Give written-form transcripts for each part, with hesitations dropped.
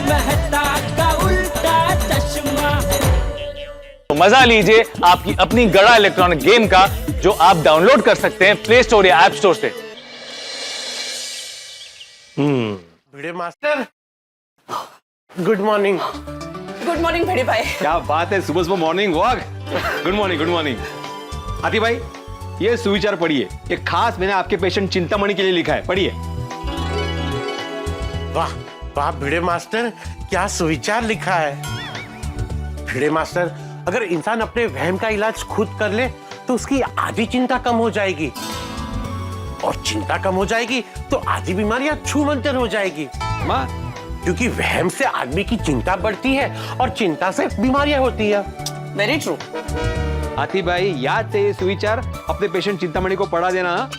मेहता का उल्टा चश्मा। तो मजा लीजिए आपकी अपनी गड़ा इलेक्ट्रॉनिक गेम का, जो आप डाउनलोड कर सकते हैं प्ले स्टोर या ऐप स्टोर से। Bhide master, good morning. Good morning Bhide भाई। क्या बात है, सुबह सुबह morning walk. Good morning, good morning. Hathi भाई, ये सुविचार पढ़िए, ये खास मैंने आपके पेशेंट चिंतामणि के लिए लिखा है, पढ़िए। वाह वाह भिड़े मास्टर, क्या सुविचार लिखा है। भिड़े मास्टर, अगर इंसान अपने वहम का इलाज खुद कर ले तो उसकी आधी चिंता कम हो जाएगी, और चिंता कम हो जाएगी तो आधी बीमारियां छूमंतर हो जाएगी। माँ, क्योंकि वहम से आदमी की चिंता बढ़ती है और चिंता से बीमारियां होती है। Very true. हाथी भाई, याद से ये सुविचार अपने पेशेंट चिंतामणि को पढ़ा देना।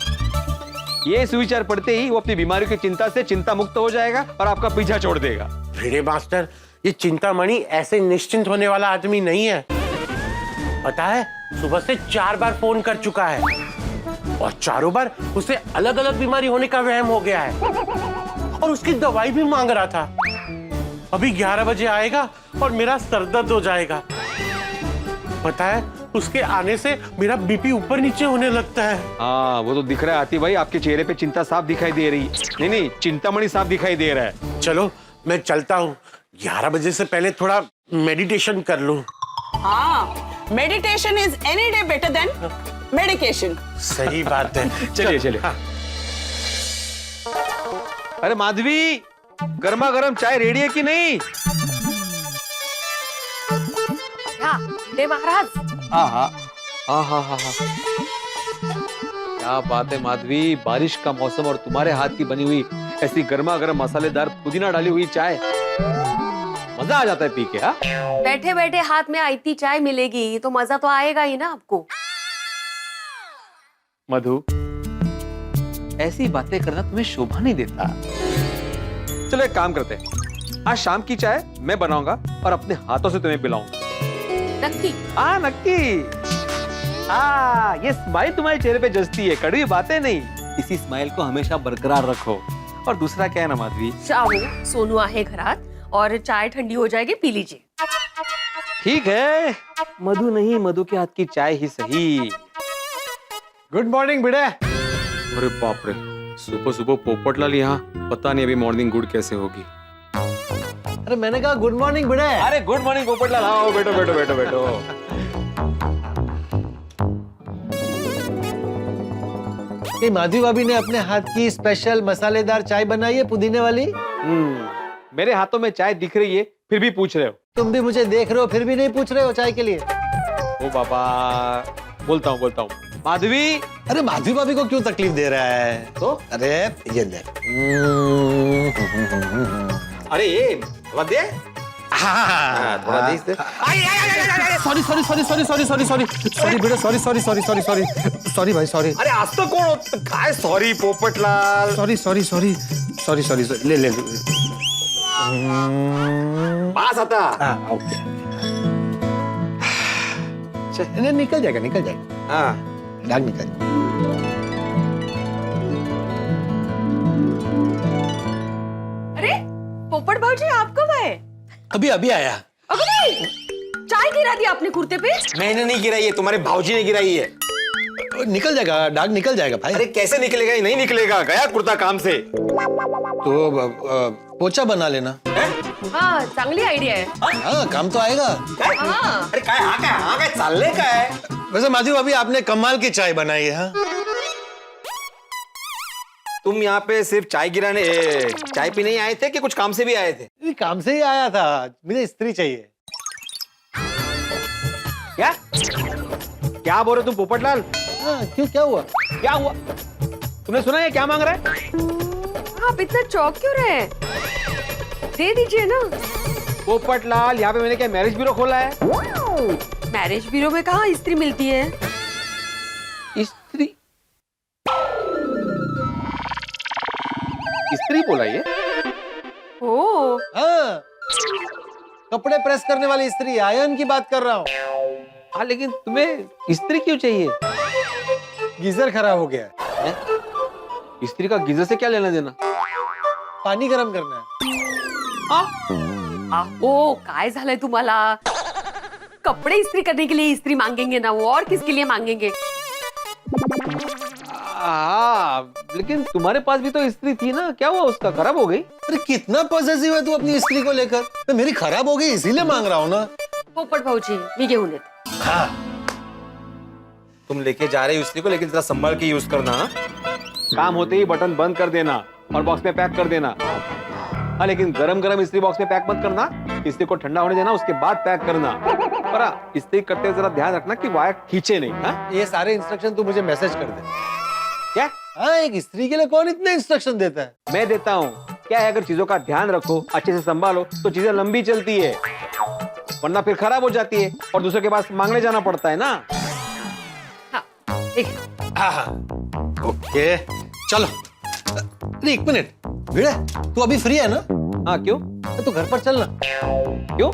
ये सुविचार पढ़ते ही वो अपनी बीमारियों की चिंता से चिंता मुक्त हो जाएगा और आपका पीछा छोड़ देगा। भिड़े मास्टर, ये चिंतामणि ऐसे निश्चिंत होने वाला आदमी नहीं है। पता है, सुबह से 4 बार फोन कर चुका है और चारों बार उसे अलग अलग बीमारी होने का वहम हो गया है, और उसकी दवाई भी मांग रहा था। अभी 11 बजे आएगा और मेरा सर दर्द हो जाएगा। पता है, उसके आने से मेरा बीपी ऊपर नीचे होने लगता है। हाँ, वो तो दिख रहा है हाथी भाई, आपके चेहरे पे चिंता साफ दिखाई दे रही है। नहीं नहीं, चिंतामणि साफ दिखाई दे रहा है। चलो मैं चलता हूँ, 11 बजे से पहले थोड़ा मेडिटेशन कर लूं। हाँ, meditation is any day better than medication. सही बात है। चलिए चलिए। अरे माधवी, गर्मा गर्म चाय रेडी है कि नहीं? महाराज। हाँ हाँ हाँ हाँ हाँ हाँ। क्या बात है माधवी, बारिश का मौसम और तुम्हारे हाथ की बनी हुई ऐसी गर्मा गर्म मसालेदार पुदीना डाली हुई चाय, मजा आ जाता है पी के। हाँ, बैठे बैठे हाथ में आईती चाय मिलेगी तो मजा तो आएगा ही ना आपको। मधु, ऐसी बातें करना तुम्हें शोभा नहीं देता। चलो एक काम करते हैं, आज शाम की चाय मैं बनाऊंगा और अपने हाथों से तुम्हें पिलाऊंगा। नक्की? हाँ नक्की। ये स्माइल तुम्हारे चेहरे पे जचती है, कड़वी बातें नहीं। इसी स्माइल को हमेशा बरकरार रखो। और दूसरा क्या है ना माधवी, जाओ, सोनू आहे घरात और चाय ठंडी हो जाएगी, पी लीजिए। ठीक है, मधु नहीं, मधु के हाथ की चाय ही सही। गुड मॉर्निंग भिड़े। अरे बाप रे, सुबह सुबह पोपटलाल यहाँ, पता नहीं अभी मॉर्निंग गुड कैसे होगी। अरे मैंने कहा गुड मॉर्निंग भिड़े। अरे गुड मॉर्निंग पोपटलाल, आओ बैठो बैठो बैठो बैठो। ये माधवी भाभी ने अपने हाथ की स्पेशल मसालेदार चाय बनाई है, पुदीने वाली। मेरे हाथों में चाय दिख रही है, फिर भी पूछ रहे हो। तुम भी मुझे देख रहे हो, फिर भी नहीं पूछ रहे हो चाय के लिए। ओ बाबा, बोलता हूँ माधवी। अरे माधवी भाभी को क्यों तकलीफ दे रहा है? तो अरे ये ले। अरे ये दे। थोड़ा दे इससे। Sorry sorry sorry sorry sorry sorry sorry sorry Bhide, sorry sorry sorry sorry sorry sorry भाई, सॉरी। अरे आज तो कौन काय sorry Popatlal. Sorry sorry sorry sorry sorry, ले ले। पास आता। ओके, निकल जाएगा निकल जाएगा। हाँ, दाग निकल जाएगा। अरे पोपट भाजी, आप कब आए? अभी अभी आया। अबे नहीं, चाय गिरा दी आपने कुर्ते पे। मैंने नहीं गिराई है, तुम्हारे भाऊजी ने गिराई है। निकल जाएगा, दाग निकल जाएगा भाई। अरे कैसे निकलेगा? ये नहीं निकलेगा, गया कुर्ता काम से। तो पोछा बना लेना। हाँ, चांगली आइडिया है। हाँ, काम तो आएगा। हाँ। अरे काय चालले काय? वैसे माधवी भाभी, आपने कमाल की चाय बनाई है। हाँ? तुम यहाँ पे सिर्फ चाय गिराने, चाय पीने ही आए थे कि कुछ काम से भी आए थे? ये काम से ही आया था, मुझे स्त्री चाहिए। क्या क्या बोल रहे तुम पोपटलाल? हाँ, क्यों, क्या हुआ? क्या हुआ? तुमने सुना है क्या मांग रहा है? आप इतना चौंक क्यों रहे हैं? दे दीजिए ना। पोपटलाल, यहाँ पे मैंने क्या मैरिज ब्यूरो खोला है? मैरिज ब्यूरो में कहाँ स्त्री मिलती है? स्त्री? स्त्री बोला ये? ओ, हाँ, कपड़े प्रेस करने वाली स्त्री, आयरन की बात कर रहा हूँ। हाँ, लेकिन तुम्हें स्त्री क्यों चाहिए? गीजर खराब हो गया है। स्त्री का गीजर से क्या लेना देना? पानी गर्म करना है। हाँ? अहो काय झालंय तुम्हाला? कपड़े इस्त्री करने के लिए इस्त्री मांगेंगे ना वो, और किसके लिए मांगेंगे? हाँ, लेकिन तुम्हारे पास भी तो इस्त्री थी ना, क्या हुआ उसका? खराब हो गई? अरे कितना पॉसेसिव है तू अपनी स्त्री को लेकर। तो मेरी खराब हो गई इसीलिए मांग रहा हूँ ना। पोपट भाऊजी मी घेऊन येते. तुम लेके जा रहे हो स्त्री को, लेकिन जरा संभाल के यूज करना। हाँ? काम होते ही बटन बंद कर देना और बॉक्स में पैक कर देना। हाँ, लेकिन गरम गरम इस्त्री बॉक्स में पैक मत करना, इस्त्री को ठंडा होने देना, उसके बाद पैक करना। पर हाँ, इस्त्री करते हुए जरा ध्यान रखना कि वायर खींचे नहीं। हाँ? ये सारे इंस्ट्रक्शन तू मुझे मैसेज कर दे। क्या? हाँ, एक स्त्री के लिए कौन इतने इंस्ट्रक्शन देता है? मैं देता हूँ। क्या है, अगर चीजों का ध्यान रखो, अच्छे से संभालो, तो चीजें लंबी चलती है, वरना फिर खराब हो जाती है और दूसरे के पास मांगने जाना पड़ता है ना। हाँ, ठीक. हाँ, ओके चलो। अरे एक मिनट भिड़े, तू अभी फ्री है ना? हाँ, क्यों? तू घर पर चलना। क्यों?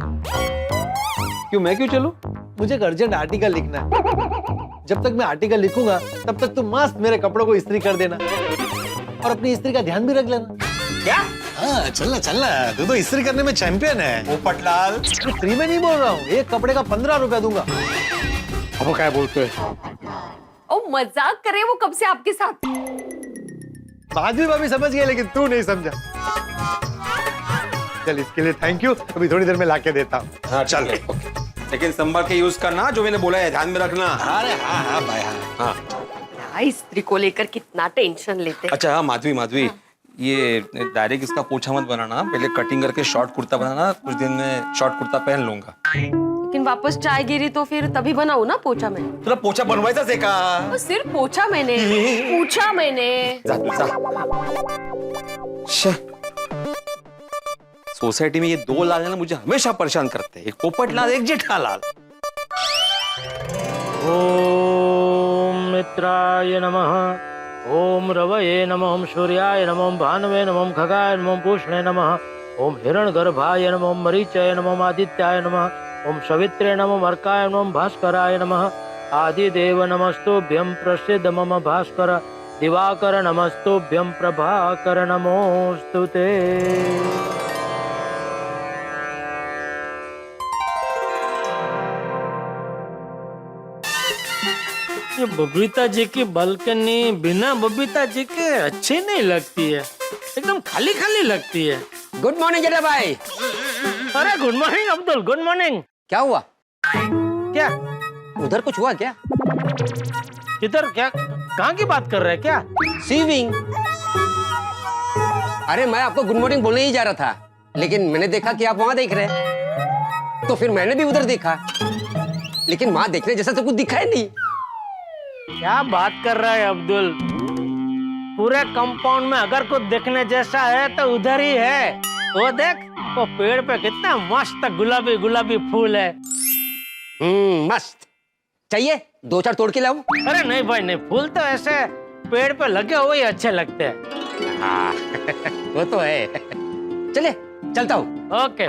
क्यों मैं क्यों चलूं? मुझे एक अर्जेंट आर्टिकल लिखना है। जब तक मैं आर्टिकल लिखूंगा तब तक तू मस्त मेरे कपड़ों को इस्त्री कर देना और अपनी स्त्री का ध्यान भी रख लेना। क्या? हाँ चलना चलना, तू तो इस्त्री करने में चैंपियन है। पोपटलाल, फ्री में नहीं बोल रहा हूँ, एक कपड़े का 15 रुपया दूंगा। अब वो क्या बोलते हैं? ओ मजाक करे वो कब से आपके साथ? माधवी भाभी समझ गई, लेकिन तू नहीं समझा। चल इसके लिए थैंक यू, अभी थोड़ी देर में लाके देता हूँ। हाँ चल। लेकिन संभल के यूज करना, जो मैंने बोला है ध्यान में रखना। अरे हाँ हाँ भाई हाँ। यार, स्त्री को लेकर कितना टेंशन लेते हैं. अच्छा हाँ माधवी, ये डायरेक्ट इसका पोछा मत बनाना, पहले कटिंग करके शॉर्ट कुर्ता बनाना, कुछ दिन में शॉर्ट कुर्ता पहन लूंगा। लेकिन वापस चाय गिरी तो फिर तभी बनाऊं ना पोछा मैं. तेरा पोछा बनवायचा आहे का? तो सिर्फ पोछा मैंने पूछा मैंने. जा तू जा। सोसाइटी में ये दो लाल है ना, मुझे हमेशा परेशान करते हैं, एक पोपटलाल एक जेठालाल। ओम मित्राय नमः, ओम रवये नमः, ओम सूर्याय नमः, ओम भानवे नमः, ओम खगाय नमः, ओम पूष्णे नमः, ओम हिरण्यगर्भाय नमः, ओम मरीचाय नमः, ओम आदित्याय नमः, ओम सवित्रे नमः, ओम अर्काय नमः, ओम भास्कराय नमः, आदिदेव नमस्तुभ्यं प्रसिद्ध मम भास्कर, दिवाकर नमस्तुभ्यं प्रभाकर, नमोस्तुते. ये बबीता जी की बालकनी बिना बबीता जी के अच्छी नहीं लगती है, एकदम खाली खाली लगती है. गुड मॉर्निंग जेठा भाई. अरे good morning Abdul, good morning. क्या हुआ? क्या उधर कुछ हुआ क्या? किधर? क्या कहाँ की बात कर रहे हैं? क्या सीविंग? अरे मैं आपको गुड मॉर्निंग बोलने ही जा रहा था, लेकिन मैंने देखा कि आप वहां देख रहे हैं, तो फिर मैंने भी उधर देखा, लेकिन वहां देखने जैसा तो कुछ दिखा ही नहीं. क्या बात कर रहा है अब्दुल? पूरे कंपाउंड में अगर कुछ देखने जैसा है तो उधर ही है. वो देख, वो पेड़ पे कितना मस्त गुलाबी गुलाबी फूल है. मस्त. चाहिए 2-4 तोड़ के लाऊं? अरे नहीं भाई नहीं, फूल तो ऐसे पेड़ पे लगे हुए ही अच्छे लगते हैं. वो तो है. चले चलता हूँ. ओके.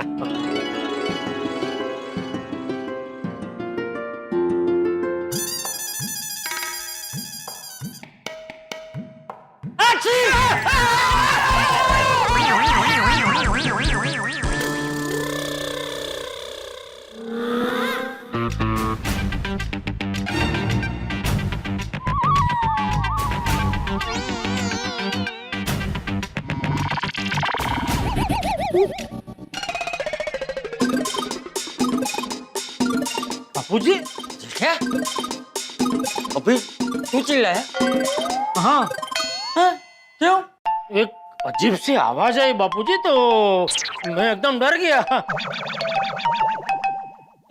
बापूजी क्या? अभी तू चिल्लाया? हाँ. क्यों? एक अजीब सी आवाज आई बापूजी, तो मैं एकदम डर गया.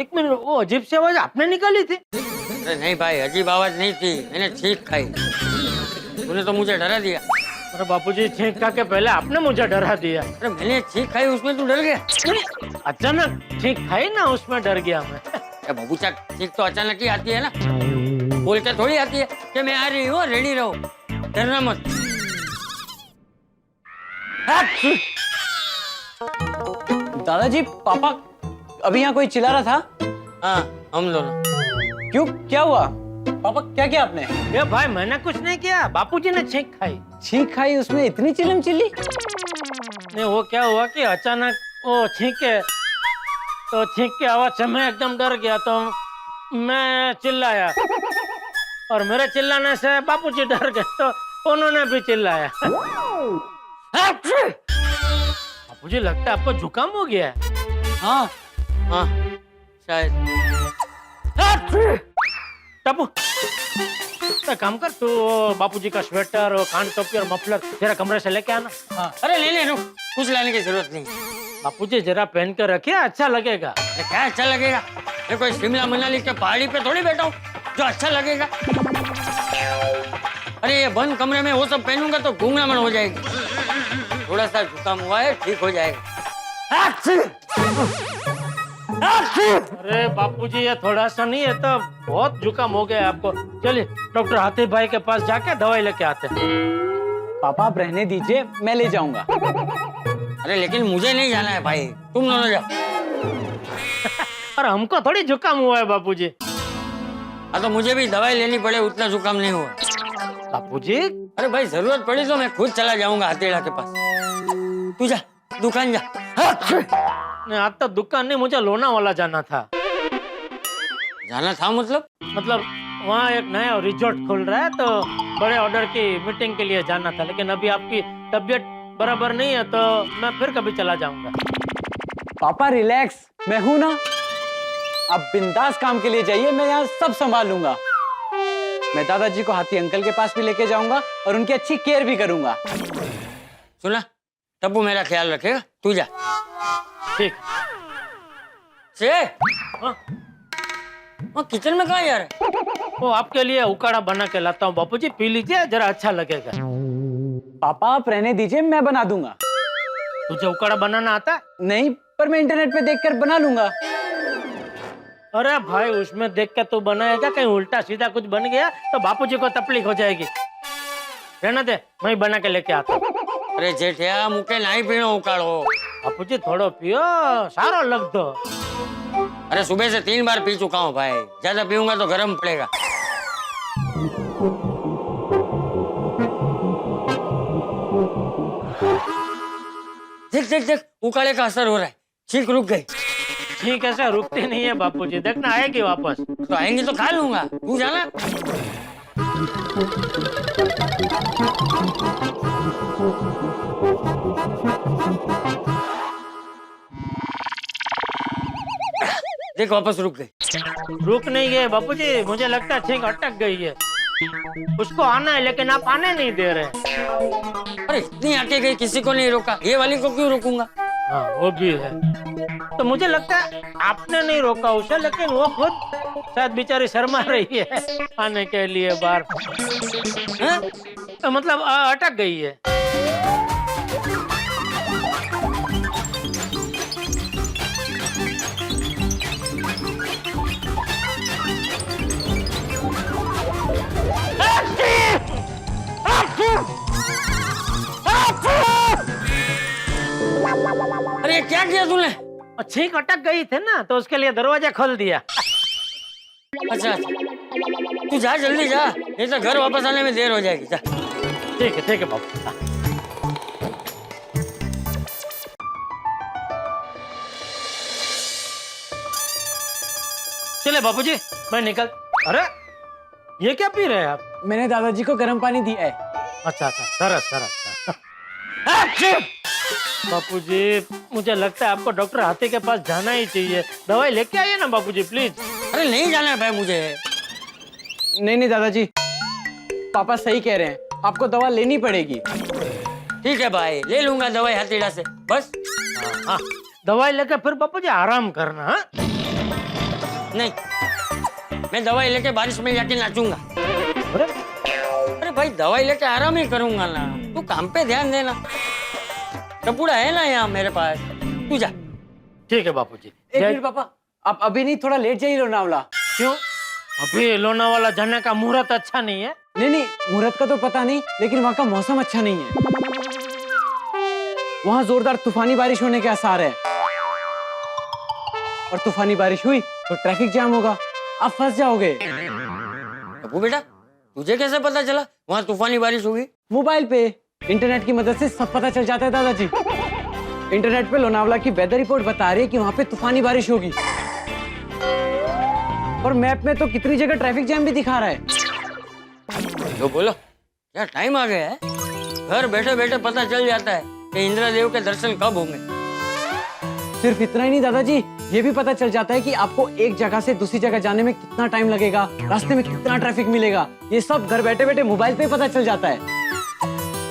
एक मिनट, वो अजीब सी आवाज आपने निकाली थी? अरे नहीं भाई, अजीब आवाज नहीं थी, मैंने छींक खाई. तूने तो मुझे डरा दिया. अरे बापूजी, छींक खा के पहले आपने मुझे डरा दिया. अरे मैंने छींक खाई, उसमें तू डर गया? अचानक छींक खाई ना, उसमें डर गया मैं. बाबू चक, छींक तो अचानक ही आती है ना, बोल के थोड़ी आती है कि मैं आ रही हूँ, रेडी रहो, डरना मत. दादाजी, पापा अभी यहाँ कोई चिल्ला रहा था? हाँ, हम दोनों. क्यों, क्या हुआ? पापा क्या किया आपने? ये भाई मैंने कुछ नहीं किया, बापूजी ने छींक खाई. छींक खाई, उसमें इतनी चिल्लम चिल्ली? नहीं, वो क्या हुआ कि अचानक वो छींके तो छींक की आवाज से मैं एकदम डर गया, तो मैं चिल्लाया और मेरे चिल्लाने से बापूजी डर गए, तो उन्होंने भी चिल्लाया। बापूजी लगता है आपको जुकाम हो गया है। हाँ हाँ शायद। टप्पू एक काम कर, तू बापूजी का स्वेटर और कान टोपी और मफलर जरा कमरे से लेके आना। हाँ। अरे ले ले, रुक, कुछ लाने की जरूरत नहीं। बापूजी जरा पहन कर रखिए, अच्छा लगेगा। क्या अच्छा लगेगा? ये कोई शिमला मनाली के पहाड़ी पे थोड़ी बैठा हूँ जो अच्छा लगेगा। अरे ये बंद कमरे में वो सब पहनूंगा तो गूंगनामन हो जाएगी। थोड़ा सा जुकाम हुआ है, ठीक हो जाएगा। अरे बापूजी ये थोड़ा सा नहीं है, तो बहुत जुकाम हो गया है आपको। चलिए डॉक्टर हाथी भाई के पास जाके दवाई लेके आते हैं। पापा आप रहने दीजिए, मैं ले जाऊंगा। अरे लेकिन मुझे नहीं जाना है भाई, तुम दोनों जाओ। अरे हमको थोड़ी जुकाम हुआ है बापूजी। हाँ तो मुझे भी दवाई लेनी पड़े उतना जुकाम नहीं हुआ। बापूजी अरे भाई जरूरत पड़ी तो मैं खुद चला जाऊंगा हथेड़ा के पास। तू जा दुकान जा। नहीं, आज तो दुकान नहीं, मुझे लोनावाला जाना था। जाना था मतलब वहाँ एक नया रिजॉर्ट खुल रहा है, तो बड़े ऑर्डर की मीटिंग के लिए जाना था। लेकिन अभी आपकी तबीयत बराबर नहीं है, तो मैं फिर कभी चला जाऊंगा। पापा रिलैक्स, मैं हूं ना। आप बिंदास काम के लिए जाइए, मैं यहाँ सब संभाल लूंगा। मैं दादाजी को हाथी अंकल के पास भी लेके जाऊंगा और उनकी अच्छी केयर भी करूंगा। सुना, टप्पू मेरा ख्याल रखेगा, तू जा। ठीक से वो किचन में कहाँ जा रहा है? वो आपके लिए उकाड़ा बना के लाता हूँ बापूजी, पी लीजिए, जरा अच्छा लगेगा। पापा आप रहने दीजिए, मैं बना दूंगा। तुझे उकाड़ा बनाना आता है? नहीं, पर मैं इंटरनेट पे देखकर बना लूंगा। अरे भाई उसमें देख के तू बनाएगा, कहीं उल्टा सीधा कुछ बन गया तो बापूजी को तकलीफ हो जाएगी। रहने दे, मैं बना के लेके आता हूँ। अरे जेठिया मुके नहीं पीनो उकाड़ो। बापूजी थोड़ो पियो, सारो लग दो। अरे सुबह से 3 बार पी चुका हूँ भाई, ज्यादा पीऊंगा तो गर्म पड़ेगा। देख देख देख, उकाड़े का असर हो रहा है, छींक रुक गई। ठीक है सर, रुकती नहीं है बापूजी, देखना आएगी वापस। तो आएंगी तो खा लूंगा, तू जाना। देख वापस रुक गई। रुक नहीं गए बापूजी, मुझे लगता है छींक अटक गई है। उसको आना है लेकिन आप आने नहीं दे रहे। अरे इतनी आके गई, किसी को नहीं रोका, ये वाली को क्यों रोकूंगा? हाँ वो भी है। तो मुझे लगता है आपने नहीं रोका उसे, लेकिन वो खुद शायद बेचारी शर्मा रही है आने के लिए बाहर। तो मतलब अटक गई है। अरे क्या किया तूने? छींक अटक गई थी ना, तो उसके लिए दरवाजा खोल दिया। अच्छा तू जा, जल्दी जा, नहीं तो घर वापस आने में देर हो जाएगी। जा। ठीक है बाबू। चले बापूजी, मैं निकल। अरे ये क्या पी रहे हैं आप? मैंने दादाजी को गर्म पानी दिया है। अच्छा सरस। बापूजी मुझे लगता है आपको डॉक्टर हाथी के पास जाना ही चाहिए। दवाई लेके आइए ना बापूजी प्लीज। अरे नहीं जाना है भाई मुझे। नहीं दादाजी, पापा सही कह रहे हैं, आपको दवा लेनी पड़ेगी। ठीक है भाई, ले लूंगा दवाई हथेड़ा से, बस। हाँ, दवाई लेके फिर बापूजी आराम करना। हाँ? नहीं, मैं दवाई लेके बारिश में जाके नाचूंगा। अरे भाई दवाई लेके आराम ही करूंगा ना, तू काम पे ध्यान देना। टपूड़ा है ना यहाँ मेरे पास, तू जा। ठीक है बापूजी। एक मिनट पापा, आप अभी नहीं, थोड़ा लेट जाइए लोनावाला। क्यों? अभी लोनावाला जाने का मुहूर्त अच्छा नहीं है। नहीं, मुहूर्त का तो पता नहीं, लेकिन वहाँ का मौसम अच्छा नहीं है। वहाँ जोरदार तूफानी बारिश होने के आसार है, और तूफानी बारिश हुई तो ट्रैफिक जाम होगा, आप फंस जाओगे। अबू बेटा, तुझे कैसे पता चला वहाँ तूफानी बारिश होगी? मोबाइल पे इंटरनेट की मदद से सब पता चल जाता है दादाजी। इंटरनेट पे लोनावला की वेदर रिपोर्ट बता रही है कि वहाँ पे तूफानी बारिश होगी। और मैप में तो कितनी जगह ट्रैफिक जैम भी दिखा रहा है। तो बोलो क्या टाइम आ गया है? घर बैठे बैठे पता चल जाता है कि इंद्रदेव के दर्शन कब होंगे। सिर्फ इतना ही नहीं दादाजी, ये भी पता चल जाता है कि आपको एक जगह से दूसरी जगह जाने में कितना टाइम लगेगा, रास्ते में कितना ट्रैफिक मिलेगा, ये सब घर बैठे बैठे मोबाइल पे पता चल जाता है।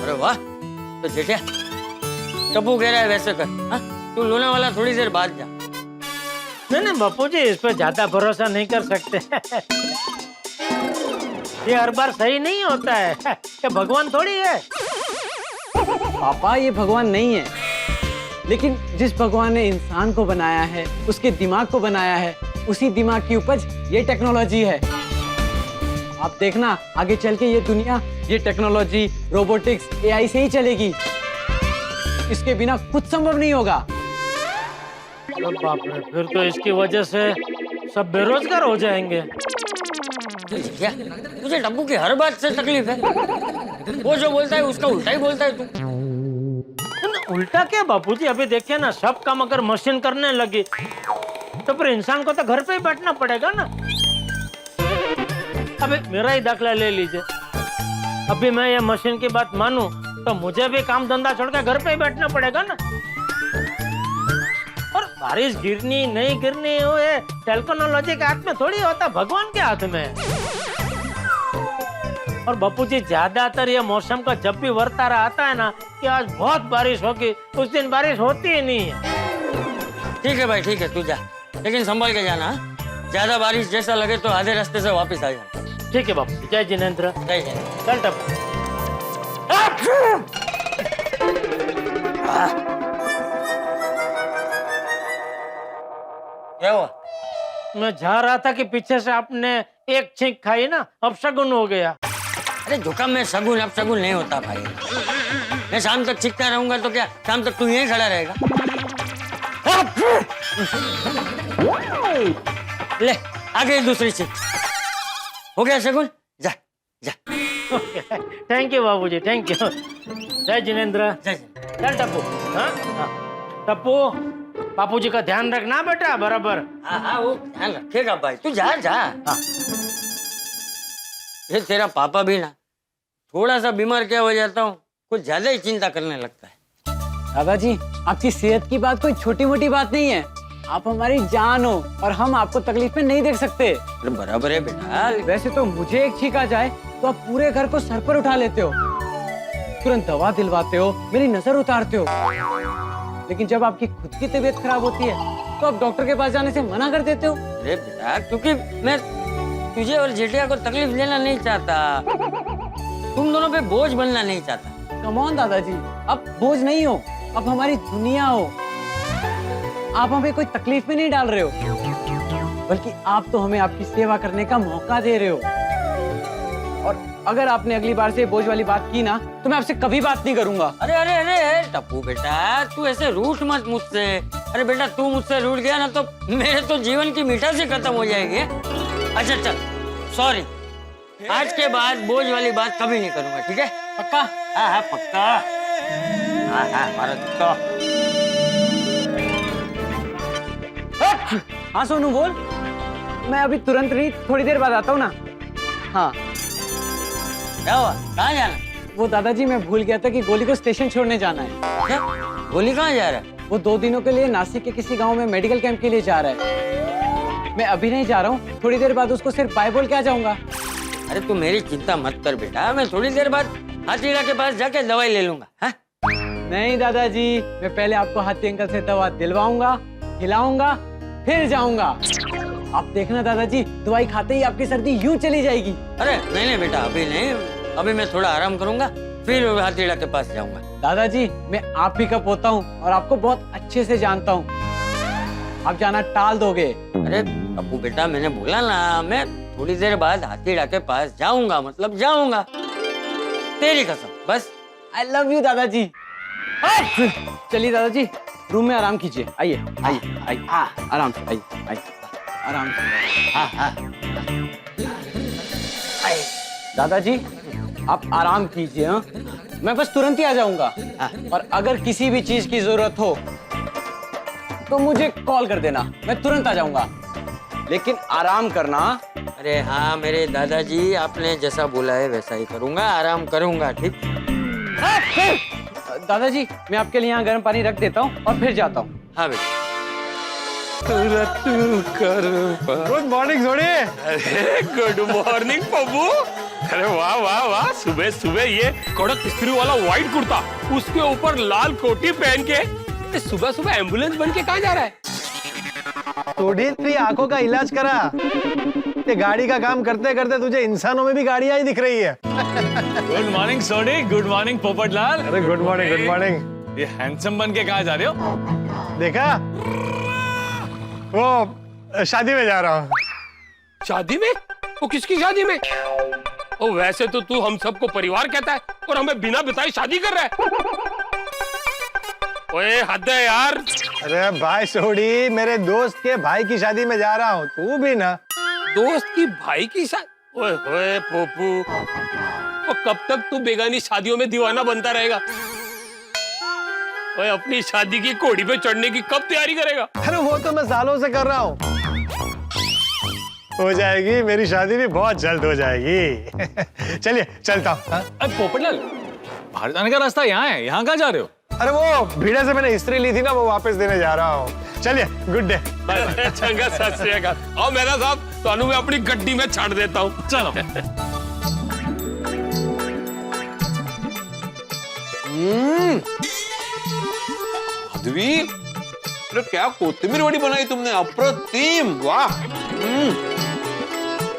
अरे वाह, तो जेठिया टप्पू कह रहा है वैसे कर, हाँ? तू लोनावाला थोड़ी देर बाद जा। नहीं बापू जी, इस पर ज्यादा भरोसा नहीं कर सकते। ये हर बार सही नहीं होता है। ये भगवान थोड़ी है। पापा ये भगवान नहीं है, लेकिन जिस भगवान ने इंसान को बनाया है, उसके दिमाग को बनाया है, उसी दिमाग की उपज ये टेक्नोलॉजी है। आप देखना आगे चल के ये दुनिया, ये टेक्नोलॉजी, रोबोटिक्स, एआई से ही चलेगी। इसके बिना कुछ संभव नहीं होगा। बाप रे, फिर तो इसकी वजह से सब बेरोजगार हो जाएंगे। क्या तुझे टप्पू की हर बात से तकलीफ है? वो जो बोलता है उसका उल्टा ही बोलता है तू। उल्टा क्या बापूजी, अभी देखिए ना, सब काम अगर मशीन करने लगी तो फिर इंसान को तो घर पे ही बैठना पड़ेगा ना। अभी मेरा ही दाखला ले लीजिए, अभी मैं ये मशीन की बात मानूं तो मुझे भी काम धंधा छोड़कर घर पे ही बैठना पड़ेगा ना। और बारिश गिरनी नहीं गिरनी हो, ये टेक्नोलॉजी के हाथ में थोड़ी होता, भगवान के हाथ में है। और बापूजी ज्यादातर ये मौसम का जब भी वर्तारा आता है ना कि आज बहुत बारिश होगी, उस दिन बारिश होती ही नहीं है। ठीक है भाई, ठीक है, तू जा, लेकिन संभल के जाना। ज्यादा बारिश जैसा लगे तो आधे रास्ते से वापस आ जाना। ठीक है बापू, जय जिनेंद्र। जय जय। चल टप्पू। क्या हुआ? मैं जा रहा था कि पीछे से आपने एक छींक खाई ना, अब शगुन हो गया। अरे जुकाम में शगुन अब शगुन नहीं होता भाई। मैं शाम तक चीखता रहूंगा तो क्या शाम तक तू यहीं खड़ा रहेगा? ले आ गई दूसरी चीख। हो गया शगुन, जा जा। थैंक यू बाबूजी, थैंक यू। जय जिनेंद्र। जय। चल टप्पू। हाँ टप्पू, बापूजी का ध्यान रखना बेटा बराबर। हाँ हाँ, वो ध्यान रखेगा भाई, तू जा जा। हाँ। ये तेरा पापा भी ना थोड़ा सा बीमार क्या हो जाता हूँ, कुछ ज्यादा ही चिंता करने लगता है। दादाजी आपकी सेहत की बात कोई छोटी मोटी बात नहीं है, आप हमारी जान हो और हम आपको तकलीफ में नहीं देख सकते। अरे बराबर है बेटा। वैसे तो मुझे एक छींक आ जाए तो आप पूरे घर को सर पर उठा लेते हो, तुरंत दवा दिलवाते हो, मेरी नजर उतारते हो। लेकिन जब आपकी खुद की तबीयत खराब होती है तो आप डॉक्टर के पास जाने से मना कर देते हो। अरे बेटा, क्योंकि मैं तुझे और जेठिया को तकलीफ देना नहीं चाहता, तुम दोनों पे बोझ बनना नहीं चाहता। कम ऑन दादाजी, आप बोझ नहीं हो, आप हमारी दुनिया हो। आप हमें कोई तकलीफ में नहीं डाल रहे हो, बल्कि आप तो हमें आपकी सेवा करने का मौका दे रहे हो। और अगर आपने अगली बार से बोझ वाली बात की ना तो मैं आपसे कभी बात नहीं करूंगा। अरे अरे अरे टप्पू बेटा, तू ऐसे रूठ मत मुझसे। अरे बेटा, तू मुझसे रूठ गया ना तो मेरे तो जीवन की मिठास ही खत्म हो जाएगी। अच्छा चल, सॉरी, आज के बाद बोझ वाली बात कभी नहीं करूंगा, ठीक है? पक्का? हाँ हाँ पक्का। हाँ हाँ पक्का। हाँ सोनू बोल। मैं अभी तुरंत नहीं, थोड़ी देर बाद आता हूँ ना। हाँ। क्या हुआ, कहाँ जाना? वो दादाजी मैं भूल गया था कि गोली को स्टेशन छोड़ने जाना है। क्या? गोली कहाँ जा रहा है? वो 2 दिनों के लिए नासिक के किसी गांव में मेडिकल कैंप के लिए जा रहा है। मैं अभी नहीं जा रहा हूँ, थोड़ी देर बाद उसको सिर्फ बाय बोल के आ जाऊंगा। अरे तू मेरी चिंता मत कर बेटा, मैं थोड़ी देर बाद हाथीरा के पास जाके दवाई ले लूंगा। हाँ? नहीं दादाजी, मैं पहले आपको हाथी अंकल से दवा दिलवाऊंगा, खिलाऊंगा, फिर जाऊंगा। आप देखना दादाजी, दवाई खाते ही आपकी सर्दी यूं चली जाएगी। अरे नहीं नहीं बेटा, अभी नहीं, अभी मैं थोड़ा आराम करूंगा, फिर हाथीरा के पास जाऊंगा। दादाजी मैं आप ही का पोता हूँ और आपको बहुत अच्छे से जानता हूँ, आप जाना टाल दोगे। अरे अप्पू बेटा, मैंने बोला ना, मैं थोड़ी देर बाद हाथीरा के पास जाऊंगा, मतलब जाऊंगा, तेरी कसम, बस। आई लव यू दादाजी। चलिए दादाजी, रूम में आराम कीजिए। आइए आइए आइए, आराम से आइए, आइए आराम से। दादाजी आप आराम कीजिए। हाँ, मैं बस तुरंत ही आ जाऊंगा। और अगर किसी भी चीज की जरूरत हो तो मुझे कॉल कर देना, मैं तुरंत आ जाऊंगा। लेकिन आराम करना। अरे हाँ मेरे दादाजी, आपने जैसा बोला है वैसा ही करूंगा, आराम करूंगा, ठीक? दादाजी मैं आपके लिए यहाँ गर्म पानी रख देता हूँ और फिर जाता हूँ। हाँ बेटा। Good morning Soni. Good morning Pappu. अरे वाह वाह वाह, सुबह सुबह ये कड़क इस्त्री वाला व्हाइट कुर्ता, उसके ऊपर लाल कोटी पहन के सुबह सुबह एम्बुलेंस बन के कहाँ जा रहा है? थोड़ी तेरी आंखों का इलाज करा। ये गाड़ी का काम करते करते तुझे इंसानों में भी गाड़ियां ही दिख रही है। Good morning Soni, good morning Popatlal. अरे गुड मॉर्निंग, गुड मॉर्निंग। ये हैंडसम बन के कहाँ जा रहे हो? देखा, वो शादी में जा रहा हूँ। शादी में? वो किसकी शादी में? ओ वैसे तो तू हम सबको परिवार कहता है और हमें बिना बताए शादी कर रहा है। ओए हद है यार। अरे भाई सोडी, मेरे दोस्त के भाई की शादी में जा रहा हूँ, तू भी ना। दोस्त की भाई की शादी? ओए होए पोपू, वो कब तक तू बेगानी शादियों में दीवाना बनता रहेगा? ओए अपनी शादी की घोड़ी पे चढ़ने की कब तैयारी करेगा? अरे वो तो मैं सालों से कर रहा हूँ। हो जाएगी मेरी शादी भी, बहुत जल्द हो जाएगी। चलिए चलता हूँ। अरे पोपटलाल, बाहर जाने का रास्ता यहाँ है, यहाँ कहाँ जा रहे हो? अरे वो भीड़े से मैंने इस्त्री ली थी ना, वो वापस देने जा रहा हूँ। चलिए गुड डे। चंगा सत श्री अकाल। और मेरा साहब तो मैं अपनी गड्डी में छाड़ देता हूँ। चलो। माधवी, अरे क्या कोथिंबीर वड़ी बनाई तुमने, अप्रतिम, वाह।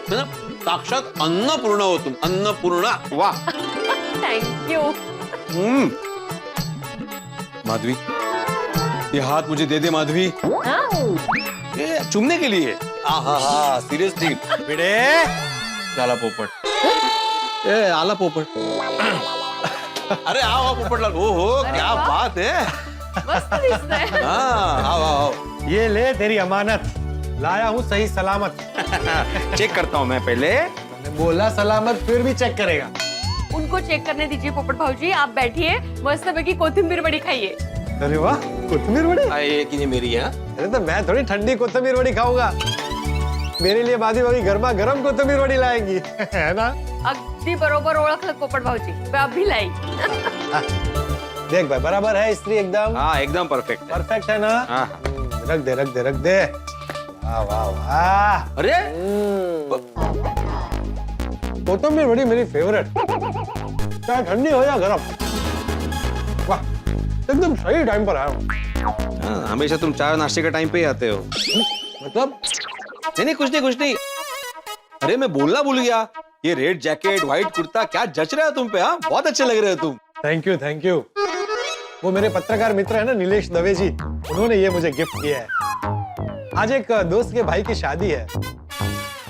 साक्षात अन्नपूर्णा हो तुम, अन्नपूर्णा, वाह। Thank you. माधवी, ये हाथ मुझे दे दे माधवी। ये चूमने के लिए। आहा, सीरियसली। भिड़े, आला पोपट। ए आला पोपट। अरे आओ पोपटलाल, ओहो क्या बात है। मस्त दिखता है। हाँ, आओ आओ। ये ले तेरी अमानत, लाया हूँ सही सलामत। चेक करता हूँ मैं पहले। मैंने बोला सलामत, फिर भी चेक करेगा। उनको चेक करने दीजिए पोपट भाऊजी, आप बैठिए, मस्त की कोथिंबीर बड़ी खाइए। अरे वाह, कोथिंबीर वड़ी। ये कि मेरी है। अरे तो मैं थोड़ी ठंडी कोथिंबीर वड़ी खाऊंगा, मेरे लिए माधवी भाभी गर्मा गर्म कोथिंबीर वड़ी लाएंगी, है ना? अगदी बरोबर ओळखलं पोपट भाऊजी, मैं अभी लाई। देख भाई, बराबर है इस्त्री एकदम। हाँ एकदम परफेक्ट। परफेक्ट है ना? हाँ। रख दे रख दे रख दे। वाह वाह वाह। अरे कोथिंबीर वड़ी मेरी फेवरेट, चाहे ठंडी हो या गरम। वाह, एकदम सही टाइम पर आया हूँ। हमेशा तुम चाय नाश्ते के टाइम पे ही आते हो। मतलब? नहीं कुछ नहीं कुछ नहीं। अरे मैं बोलना भूल गया, ये रेड जैकेट, व्हाइट कुर्ता क्या जच रहा है तुम पे। हाँ बहुत अच्छे लग रहे हो तुम। Thank you thank you. वो मेरे पत्रकार मित्र है ना नीलेश दवे जी, उन्होंने ये मुझे गिफ्ट किया है। आज एक दोस्त के भाई की शादी है,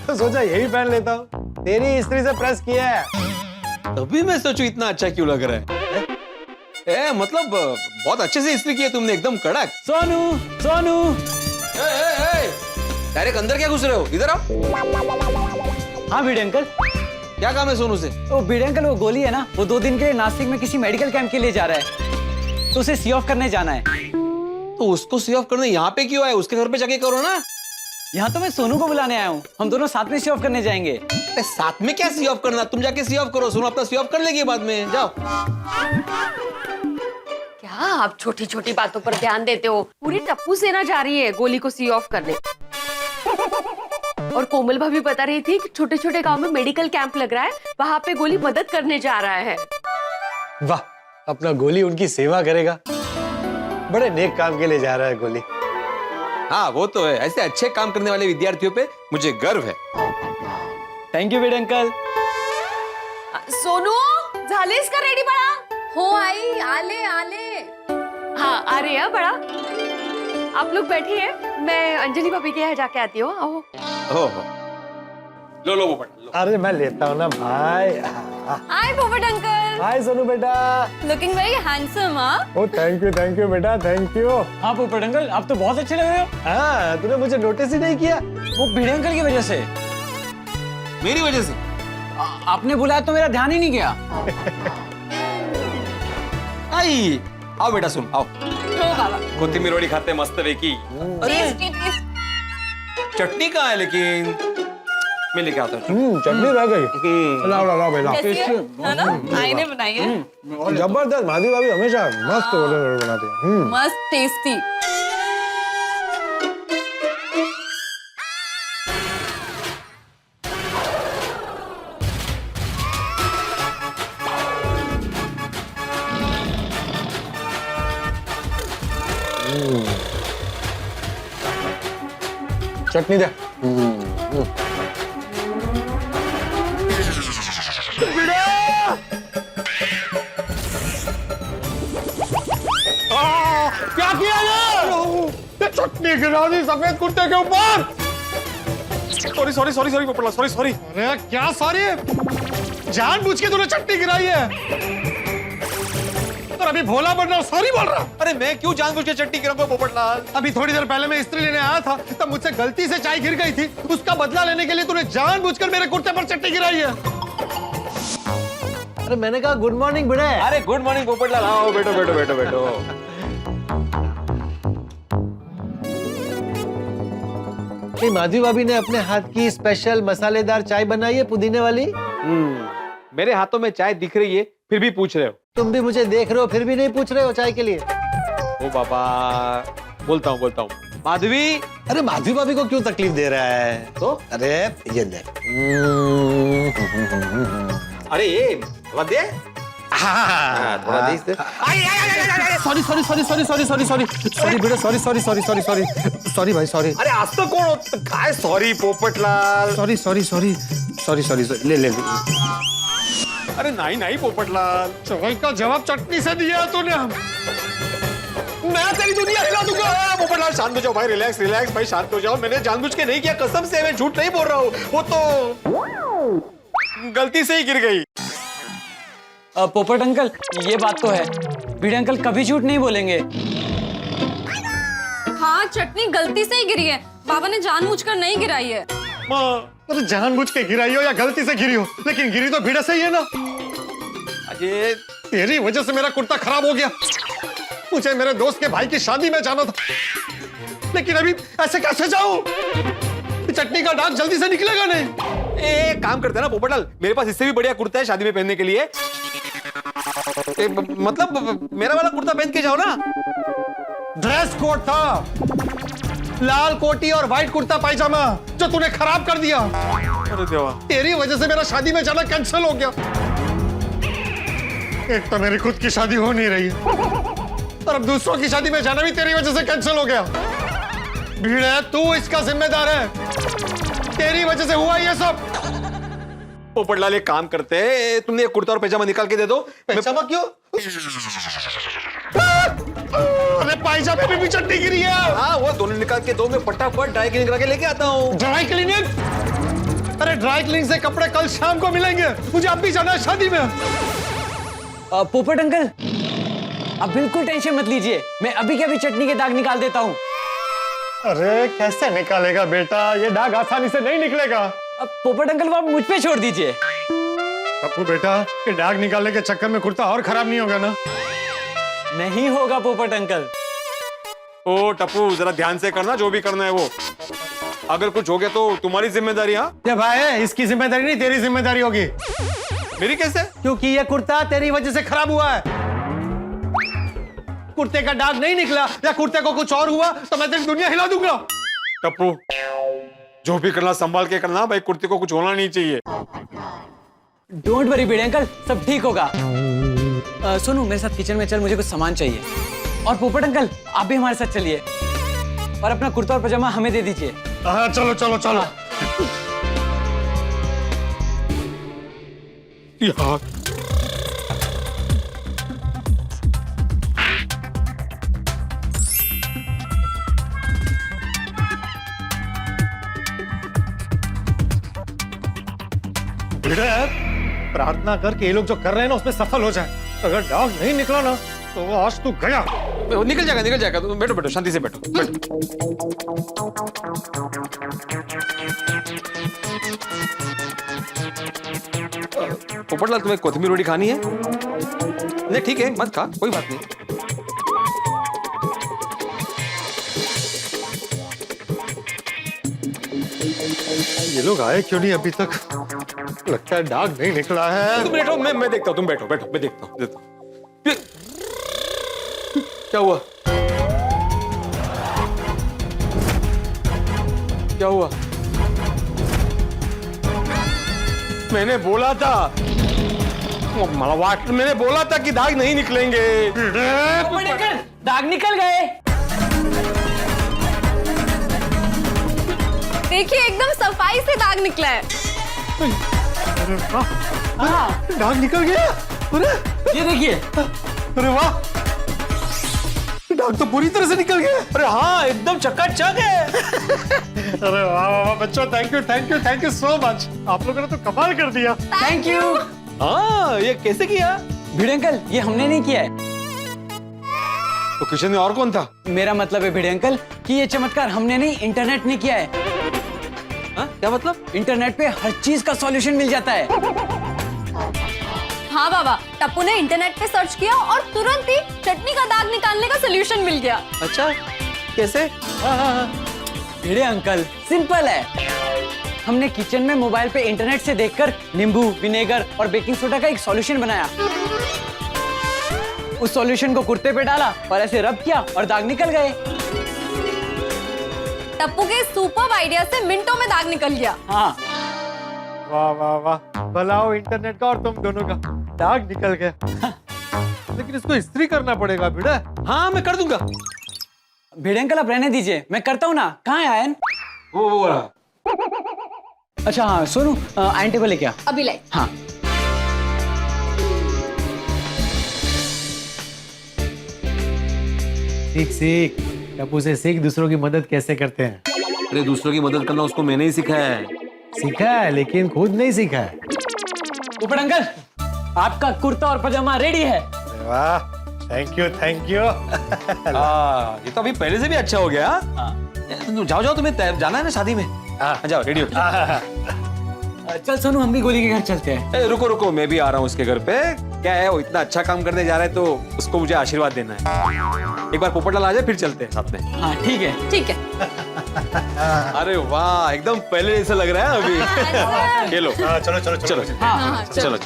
तो सोचा यही पहन लेता हूँ। तेरी इस्त्री से प्रेस किया है। तभी मैं सोचू इतना अच्छा क्यों लग रहा है। मतलब बहुत अच्छे से इस्त्री किया तुमने, एकदम कड़क। सोनू, सोनू। डायरेक्ट अंदर क्या घुस रहे हो, इधर आओ। हाँ भिड़े अंकल। क्या काम है सोनू से? वो भिड़े अंकल, वो गोली है ना, वो 2 दिन के लिए नासिक में किसी मेडिकल कैंप के लिए जा रहा है, तो उसे सी ऑफ करने जाना है। तो उसको सी ऑफ करने यहाँ पे क्यों आए? उसके घर पे जाके करो ना। यहाँ तो मैं सोनू को बुलाने आया हूँ, हम दोनों साथ में सी ऑफ करने जाएंगे। साथ में क्या सी ऑफ करना, तुम जाके सी ऑफ करो, सोनू अपना सी ऑफ कर लेगी बाद में, जाओ। क्या आप छोटी छोटी बातों पर ध्यान देते हो? पूरी टप्पू सेना जा रही है गोली को सी ऑफ करने। और कोमल भाभी बता रही थी कि छोटे छोटे गांव में मेडिकल कैंप लग रहा है, वहां पे गोली मदद करने जा रहा है। वाह, अपना गोली उनकी सेवा करेगा। बड़े नेक काम के लिए जा रहा है गोली। हाँ वो तो है, ऐसे अच्छे काम करने वाले विद्यार्थियों पे मुझे गर्व है। Thank you Bhide uncle. Sonu, झालीस का रेडी बड़ा? हो आई, आले आले। हाँ आ रही है बड़ा, आप लोग बैठिए, मैं अंजलि भाभी के यहाँ जाके आती हूँ। आओ। ओहो, लो लो पोपट लो। अरे मैं लेता हूँ ना भाई। हाय पोपट अंकल। हाय सोनू बेटा। Looking very handsome. हाँ। ओ थैंक यू बेटा, थैंक यू। हाँ पोपट अंकल, आप तो बहुत अच्छे लग रहे हो। हाँ, तूने मुझे नोटिस ही नहीं किया। वो भिड़े अंकल की वजह से। मेरी वजह से? आपने बुलाया तो मेरा ध्यान ही नहीं गया। आई, आओ बेटा सुन, आओ। वा कोथिमीर वड़ी खाते मस्त की। Tasty tasty. चटनी कहाँ है लेकिन? मैं लेके आता हूँ। चटनी रह गई। लाओ लाओ भाई लाओ। कैसी है? है ना? आई ने बनाई है। जबरदस्त। माधवी भाभी हमेशा मस्त बनाती है। मस्त टेस्टी। चटनी दे। क्या किया ये चटनी गिरा दी सफेद कुर्ते के ऊपर। Sorry sorry sorry sorry Popatlal, sorry sorry. अरे क्या सॉरी? जानबूझ के तूने चटनी गिराई है और अभी भोला बन रहा सॉरी बोल रहा। अरे मैं क्यों जानबूझ के चटनी गिराऊंगा पोपटलाल? अभी थोड़ी देर पहले मैं इस्त्री लेने आया था तब मुझसे गलती से चाय गिर गई थी। उसका बदला लेने के लिए तूने जानबूझकर मेरे कुर्ते पर चटनी गिराई है। अरे मैंने कहा गुड मॉर्निंग भिड़े। अरे गुड मॉर्निंग पोपटलाल, आओ बैठो बैठो बैठो बैठो। माधवी भाभी ने अपने हाथ की स्पेशल मसालेदार चाय बनाई है पुदीने वाली। मेरे हाथों में चाय दिख रही है फिर भी पूछ रहे हो? तुम भी मुझे देख रहे हो फिर भी नहीं पूछ रहे हो चाय के लिए? ओ बाबा, बोलता हूँ माधवी। अरे माधवी भाभी को क्यों तकलीफ दे रहा है? तो अरे ये ले। अरे ये दे। थोड़ा दे इससे। Sorry sorry sorry sorry sorry sorry sorry sorry बेटा sorry sorry sorry sorry sorry sorry भाई सॉरी। अरे आज तो कौन काय sorry Popatlal? Sorry sorry sorry sorry sorry ले ले। अरे नहीं नहीं पोपटलाल, चाय का जवाब चटनी से दिया तूने। मैं तेरी दुनिया हिला दूंगा। पोपटलाल शांत हो जाओ भाई, रिलैक्स रिलैक्स भाई, शांत हो जाओ। मैंने जानबूझ के नहीं किया, कसम से मैं झूठ नहीं बोल रहा हूँ। वो तो गलती से ही गिर गई। पोपट अंकल ये बात तो है, भिड़े अंकल कभी झूठ नहीं बोलेंगे। हाँ चटनी गलती से ही गिरी है, बाबा ने जानबूझकर नहीं गिराई है। तो जानबूझ के गिराई हो या गलती से गिरी हो, लेकिन गिरी तो भिड़ा से ही है ना। अजय तेरी वजह से मेरा कुर्ता खराब हो गया। मुझे मेरे दोस्त के भाई की शादी में जाना था, लेकिन अभी ऐसे कैसे जाऊं? चटनी का दाग जल्दी से निकलेगा नहीं। एक काम करते हैं ना पोपटलाल, मेरे पास इससे भी बढ़िया कुर्ता है शादी में पहनने के लिए। मतलब मेरा वाला कुर्ता पहन के जाओ ना। ड्रेस कोड था, लाल कोटी और व्हाइट कुर्ता पायजामा, जो तूने खराब कर दिया। अरे देवा, तेरी वजह से मेरा शादी में जाना कैंसिल हो गया। एक तो मेरी खुद की शादी हो नहीं रही है और अब दूसरों की शादी में जाना भी तेरी वजह से कैंसिल हो गया। भिड़े तू इसका जिम्मेदार है, तेरी वजह से हुआ ये सब। पोपटलाल एक काम करते हैं, तुमने ये कुर्ता और पैजामा निकाल के दे दो। पैजामा क्यों? अरे पायजामे में भी चटनी गिरी है। हाँ वो दोनों निकाल के दो, मैं फटाफट ड्राई क्लीनिंग करा के लेके आता हूँ। Dry cleaning? अरे ड्राई क्लीनिंग से कपड़े कल शाम को मिलेंगे, मुझे अब भी जाना है शादी में। पोपट अंकल अब बिल्कुल टेंशन मत लीजिए, मैं अभी के अभी चटनी के दाग निकाल देता हूँ। अरे कैसे निकालेगा बेटा, ये दाग आसानी से नहीं निकलेगा। अब पोपट अंकल आप मुझ पे छोड़ दीजिए। टप्पू बेटा, ये दाग निकालने के चक्कर में कुर्ता और खराब नहीं होगा ना? नहीं होगा पोपट अंकल। ओ टप्पू जरा ध्यान से करना, जो भी करना है वो। अगर कुछ हो गया तो तुम्हारी जिम्मेदारी। हाँ ये भाई, इसकी जिम्मेदारी नहीं तेरी जिम्मेदारी होगी। मेरी कैसे? क्योंकि ये कुर्ता तेरी वजह से खराब हुआ है। कुर्ते का दाग नहीं निकला या कुर्ते को कुछ और हुआ तो मैं तेरी दुनिया हिला दूंगा। टप्पू जो भी करना संभाल के करना भाई, कुर्ते को कुछ होना नहीं चाहिए। डोंट वरी भिड़े अंकल, सब ठीक होगा। सोनू मेरे साथ किचन में चल, मुझे कुछ सामान चाहिए। और पोपट अंकल आप भी हमारे साथ चलिए और अपना कुर्ता और पजामा हमें दे दीजिए। हाँ चलो चलो चलो। यार प्रार्थना करके ये लोग जो कर रहे हैं ना उसमें सफल हो जाए। अगर दाग नहीं निकला ना तो आज तू गया। निकल जाएगा निकल जाएगा। तुम बैठो बैठो शांति से बैठो, पोपटलाल तुम्हें कोथिमीर रोटी खानी है? नहीं ठीक है मत खा, कोई बात नहीं। ये लोग आए क्यों नहीं अभी तक? लगता है दाग नहीं निकला है। तुम बैठो, मैं देखता हूँ। तुम बैठो बैठो, मैं देखता हूँ। क्या हुआ? क्या हुआ? मैंने बोला था, मैंने बोला था कि दाग नहीं निकलेंगे। दाग निकल गए। देखिए एकदम सफाई से दाग निकला है। दाग निकल गया। अरे ये देखिए। अरे वाह, दाग तो पूरी तरह से निकल गया। अरे हाँ, एकदम चकाचक है। अरे वाह वाह बच्चों, थैंक यू सो मच। आप लोगों ने तो कमाल कर दिया। Thank you. हाँ, ये कैसे किया? भिड़े अंकल, ये हमने नहीं किया है। तो किचन में और कौन था? मेरा मतलब है भिड़े अंकल कि ये चमत्कार हमने नहीं, इंटरनेट ने किया है। क्या मतलब? इंटरनेट पे हर चीज का सॉल्यूशन मिल जाता है। हाँ बाबा, टप्पू ने इंटरनेट पे सर्च किया और तुरंत ही चटनी का दाग निकालने का सोल्यूशन मिल गया। अच्छा, कैसे? भिड़े अंकल, सिंपल है। हमने किचन में मोबाइल पे इंटरनेट से देखकर नींबू, विनेगर और बेकिंग सोडा का एक सॉल्यूशन बनाया। उस सॉल्यूशन को कुर्ते पे डाला और ऐसे रब किया और दाग निकल गए। टप्पू के सुपर आइडिया से मिनटों में दाग निकल गया। हाँ। वाह वाह वाह, भला हो इंटरनेट का और तुम दोनों का, दाग निकल गया। लेकिन इसको इस्त्री करना पड़ेगा भिड़ा। हाँ, मैं कर दूंगा। भिड़े अंकल आप रहने दीजिए, मैं करता हूँ ना। कहाँ है आयन? वो रहा। अच्छा हाँ सोनू, आयन टेबल लेके आ। अभी लाइए। हाँ। सीख टप्पू से सीख दूसरों की मदद कैसे करते हैं। अरे दूसरों की मदद करना उसको मैंने ही सिखाया है। सीखा है लेकिन खुद नहीं सीखा है। ऊपर अंकल, आपका कुर्ता और पजामा रेडी है। वाह, थैंक यू। ये तो अभी पहले से भी अच्छा हो गया। जाओ तुम्हें जाना है ना शादी में। जाओ, रेडी हो। चल सोनू, हम भी गोली के घर चलते हैं। रुको, मैं भी आ रहा हूँ उसके घर पे। क्या है, वो इतना अच्छा काम करने जा रहा है तो उसको मुझे आशीर्वाद देना है। एक बार पोपटलाल आ जाए फिर चलते हैं साथ में। हाँ ठीक है। ठीक है। अरे वाह, एकदम पहले जैसा लग रहा है अभी। ये लो। चलो। हाँ, चलो।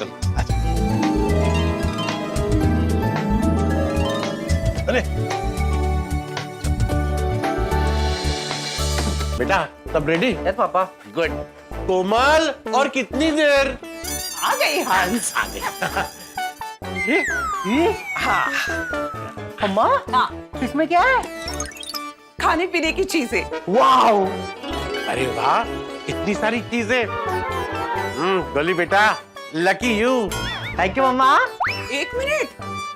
अरे बेटा सब रेडी? Yes papa. गुड। कोमल, और कितनी देर? आ गई हंस। अम्मा, इसमें क्या है? खाने पीने की चीजें। वाह, अरे वाह, इतनी सारी चीजें। गोली बेटा, लकी यू। थैंक यू मम्मा। एक मिनट,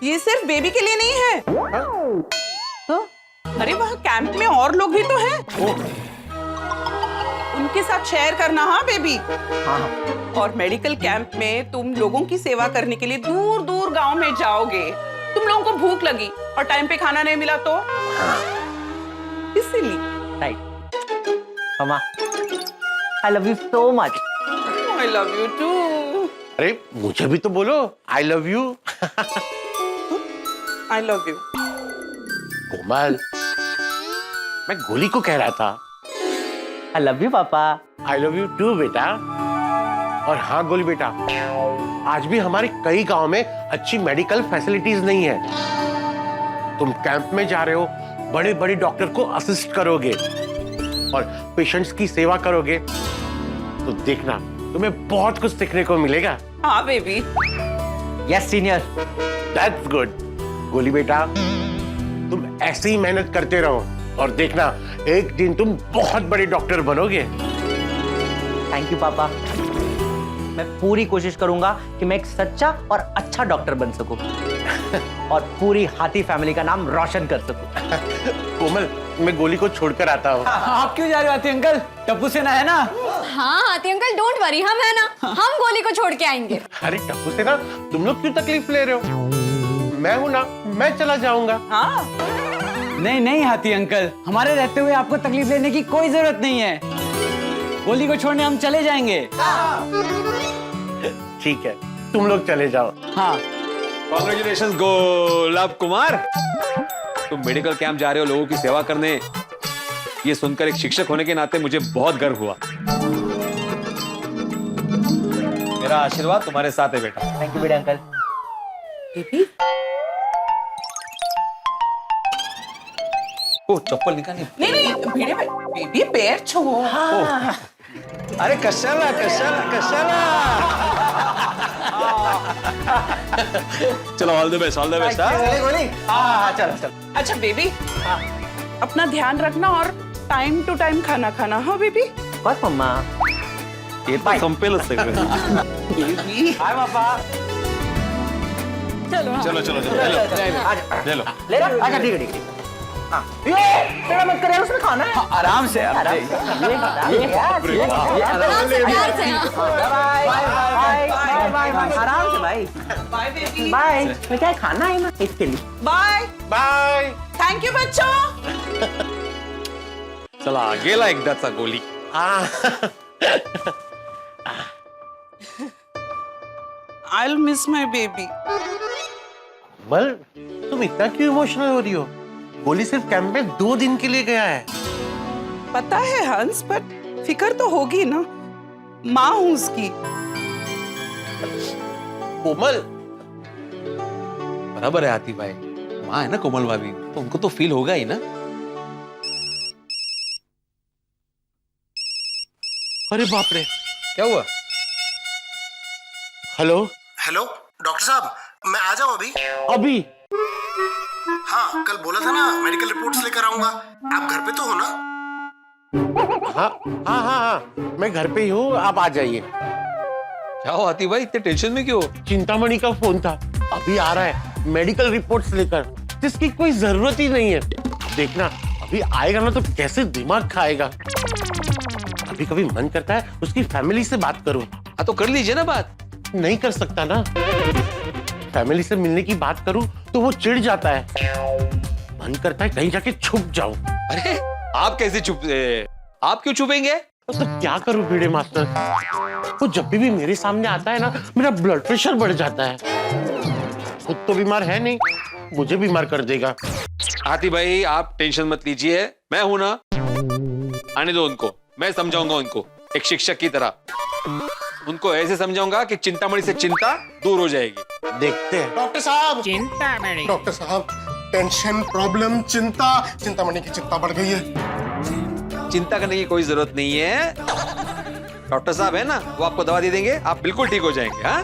ये सिर्फ बेबी के लिए नहीं है। अरे वहाँ कैंप में और लोग भी तो हैं। उनके साथ शेयर करना। हाँ बेबी। और मेडिकल कैंप में तुम लोगों की सेवा करने के लिए दूर दूर गांव में जाओगे। तुम लोगों को भूख लगी और टाइम पे खाना नहीं मिला तो इसीलिए। Right mama, I love you so much. I love you too. अरे मुझे भी तो बोलो, I love you. I love you. Komal, मैं गोली को कह रहा था। आई लव यू पापा। आई लव यू टू बेटा। और हाँ गोली बेटा, आज भी हमारे कई गांव में अच्छी मेडिकल फैसिलिटीज नहीं है। तुम कैंप में जा रहे हो, बड़े बड़े डॉक्टर को असिस्ट करोगे और पेशेंट्स की सेवा करोगे तो देखना तुम्हें बहुत कुछ सीखने को मिलेगा। हाँ baby. Yes senior. That's good. गोली बेटा, तुम ऐसे ही मेहनत करते रहो और देखना एक दिन तुम बहुत बड़े डॉक्टर बनोगे। थैंक यू पापा। मैं पूरी कोशिश करूंगा कि मैं एक सच्चा और अच्छा डॉक्टर बन सकूं और पूरी हाथी फैमिली का नाम रोशन कर सकूं। कोमल, मैं गोली को छोड़कर आता हूँ। आप क्यों जा रहे हो हाथी अंकल? टप्पू सेना है ना। हाँ हाथी अंकल, डोंट वरी, हम है ना, हम गोली को छोड़ के आएंगे। अरे टप्पू सेना, तुम लोग क्यों तकलीफ ले रहे हो? मैं हूं ना, मैं चला जाऊंगा। हाँ। नहीं हाथी अंकल, हमारे रहते हुए आपको तकलीफ लेने की कोई जरूरत नहीं है। गोली को छोड़ने हम चले जाएंगे। ठीक है, तुम लोग चले जाओ। हाँ। कांग्रेचुलेशंस गुलाब कुमार, तुम मेडिकल कैंप जा रहे हो लोगों की सेवा करने। ये सुनकर एक शिक्षक होने के नाते मुझे बहुत गर्व हुआ। मेरा आशीर्वाद तुम्हारे साथ है बेटा। थैंक यू बड़े अंकल। बेबी ओ चप्पल निकाली। नहीं नहीं भिड़े बेबी पैर छो। अरे कशाला कशाला कशाला। चलो all the best all the best. चल चल। अच्छा बेबी अपना ध्यान रखना और टाइम टू टाइम खाना खाना। हाँ बेबी। बस मम्मा। ये तो संपेलच सगळं। बेबी हाय पापा। चलो चलो चलो चलो ले लो ले लो। ले लो। अच्छा ठीक है ठीक है। हाँ ये तेरा मत करे उसमें खाना है। आराम से आराम से। आराम से प्यार से हाँ। बाय बाय बाय बाय आराम से भाई। Bye baby. बाय। मैं क्या खाना है ना इसके लिए। Bye bye. थैंक यू बच्चों। चला गेला एकदाचा गोली। I'll miss my baby. बल तुम इतना क्यों इमोशनल हो रही हो? गोली सिर्फ कैंप में 2 दिन के लिए गया है। पता है हंस बट फिक्र तो होगी ना, माँ हूँ उसकी। कोमल बराबर है आती भाई, माँ है ना कोमल भाभी, तो उनको तो फील होगा ही ना। अरे बाप रे, क्या हुआ? हेलो हेलो डॉक्टर साहब, मैं आ जाऊं अभी? अभी? हाँ, कल बोला था ना मेडिकल रिपोर्ट्स लेकर आऊंगा। आप घर पे तो हो ना? हाँ हाँ हाँ हाँ, मैं घर पे ही हूँ, आप आ जाइए। क्या हो आती भाई, इतने टेंशन में क्यों? चिंतामणि का फोन था, अभी आ रहा है मेडिकल रिपोर्ट्स लेकर, जिसकी कोई जरूरत ही नहीं है। देखना अभी आएगा ना तो कैसे दिमाग खाएगा। कभी कभी मन करता है उसकी फैमिली से बात करूं। हाँ तो कर लीजिए ना बात। नहीं कर सकता ना, फैमिली से मिलने की बात करूं तो वो चिढ़ जाता है। मन करता है कहीं जाके छुप जाऊं। अरे आप कैसे छुप, आप क्यों छुपेंगे? तो क्या करूं भिड़े मास्टर, वो जब भी मेरे सामने आता है ना मेरा ब्लड प्रेशर बढ़ जाता है। खुद तो बीमार है नहीं, मुझे बीमार कर देगा। आती भाई आप टेंशन मत लीजिए, मैं हूं ना, आने दो उनको, मैं समझाऊंगा उनको एक शिक्षक की तरह। उनको ऐसे समझाऊंगा कि चिंतामणि से चिंता दूर हो जाएगी। देखते हैं। डॉक्टर साहब, चिंतामणि। डॉक्टर साहब, टेंशन, प्रॉब्लम, चिंता, चिंतामणि की चिंता बढ़ गई है। चिंता करने की कोई जरूरत नहीं है, डॉक्टर साहब है ना, वो आपको दवा दे देंगे, आप बिल्कुल ठीक हो जाएंगे। हाँ?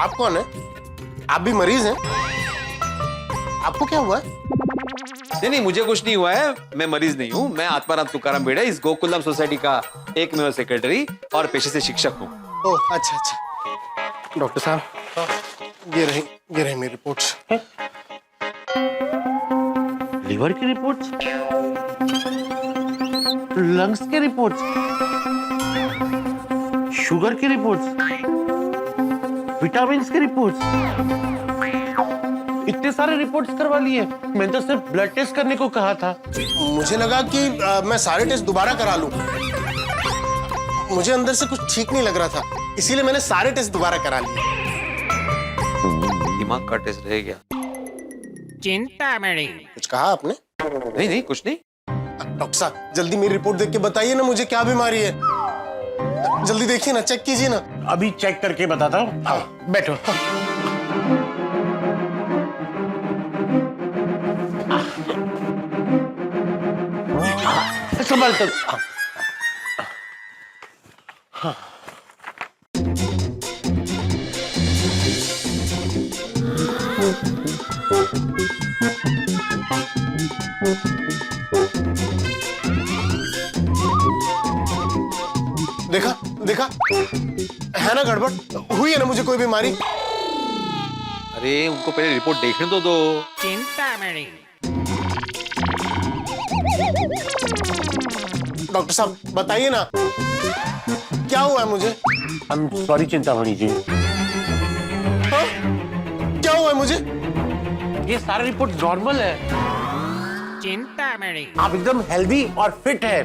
आप कौन है? आप भी मरीज हैं? आपको क्या हुआ है? नहीं, मुझे कुछ नहीं हुआ है, मैं मरीज नहीं हूँ, मैं आत्माराम तुकाराम भिड़े, इस गोकुलम सोसाइटी का एकमेव सेक्रेटरी और पेशे से शिक्षक हूँ। ओह अच्छा अच्छा। डॉक्टर साहब, ये रही मेरी रिपोर्ट्स। लिवर की रिपोर्ट्स, लंग्स की रिपोर्ट्स, शुगर की रिपोर्ट्स, विटामिन की रिपोर्ट्स, इतने सारे रिपोर्ट्स करवा लिए। मैंने तो सिर्फ ब्लड टेस्ट करने को कहा था। मुझे लगा कि मैं सारे टेस्ट दोबारा करा लूं। मुझे अंदर से कुछ ठीक नहीं लग रहा था, इसीलिए मैंने सारे टेस्ट दोबारा करा लिए। दिमाग का टेस्ट रह गया। चिंतामणि। कुछ कहा आपने? नहीं कुछ नहीं। डॉक्टर साहब जल्दी मेरी रिपोर्ट देख के बताइए ना मुझे क्या बीमारी है। जल्दी देखिए ना, चेक कीजिए ना। अभी चेक करके बताता हूँ। हाँ, बैठो। संभाल तो। हाँ। देखा देखा, है ना गड़बड़, हुई है ना मुझे कोई बीमारी। अरे उनको पहले रिपोर्ट देखने तो दो। चिंतामणि। डॉक्टर साहब बताइए ना क्या हुआ है मुझे। I'm sorry चिंतामणि जी। हाँ? क्या हुआ है मुझे? ये सारा रिपोर्ट नॉर्मल है। चिंतामणि। आप एकदम हेल्दी और फिट है,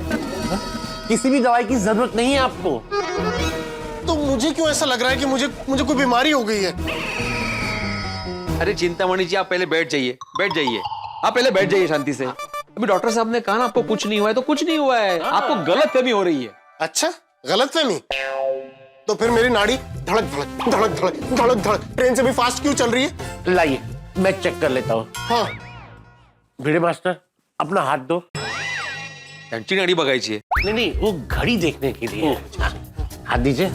किसी भी दवाई की जरूरत नहीं है आपको। तो मुझे क्यों ऐसा लग रहा है कि मुझे कोई बीमारी हो गई है? अरे चिंतामणि जी आप पहले बैठ जाइए, बैठ जाइए, आप पहले बैठ जाइए शांति से। अभी डॉक्टर साहब ने कहा ना आपको कुछ नहीं हुआ है, तो कुछ नहीं हुआ है, आपको गलतफहमी हो रही है। अच्छा, गलतफहमी? तो फिर मेरी नाड़ी धड़क धड़क धड़क धड़क धड़क धड़क ट्रेन से भी फास्ट क्यों चल रही है? लाइए मैं चेक कर लेता हूँ। हाँ भिड़े मास्टर अपना हाथ दो। त्यांची गाडी बघायची आहे। नहीं नहीं वो घड़ी देखने के लिए। हाँ, हाथ दीजिए।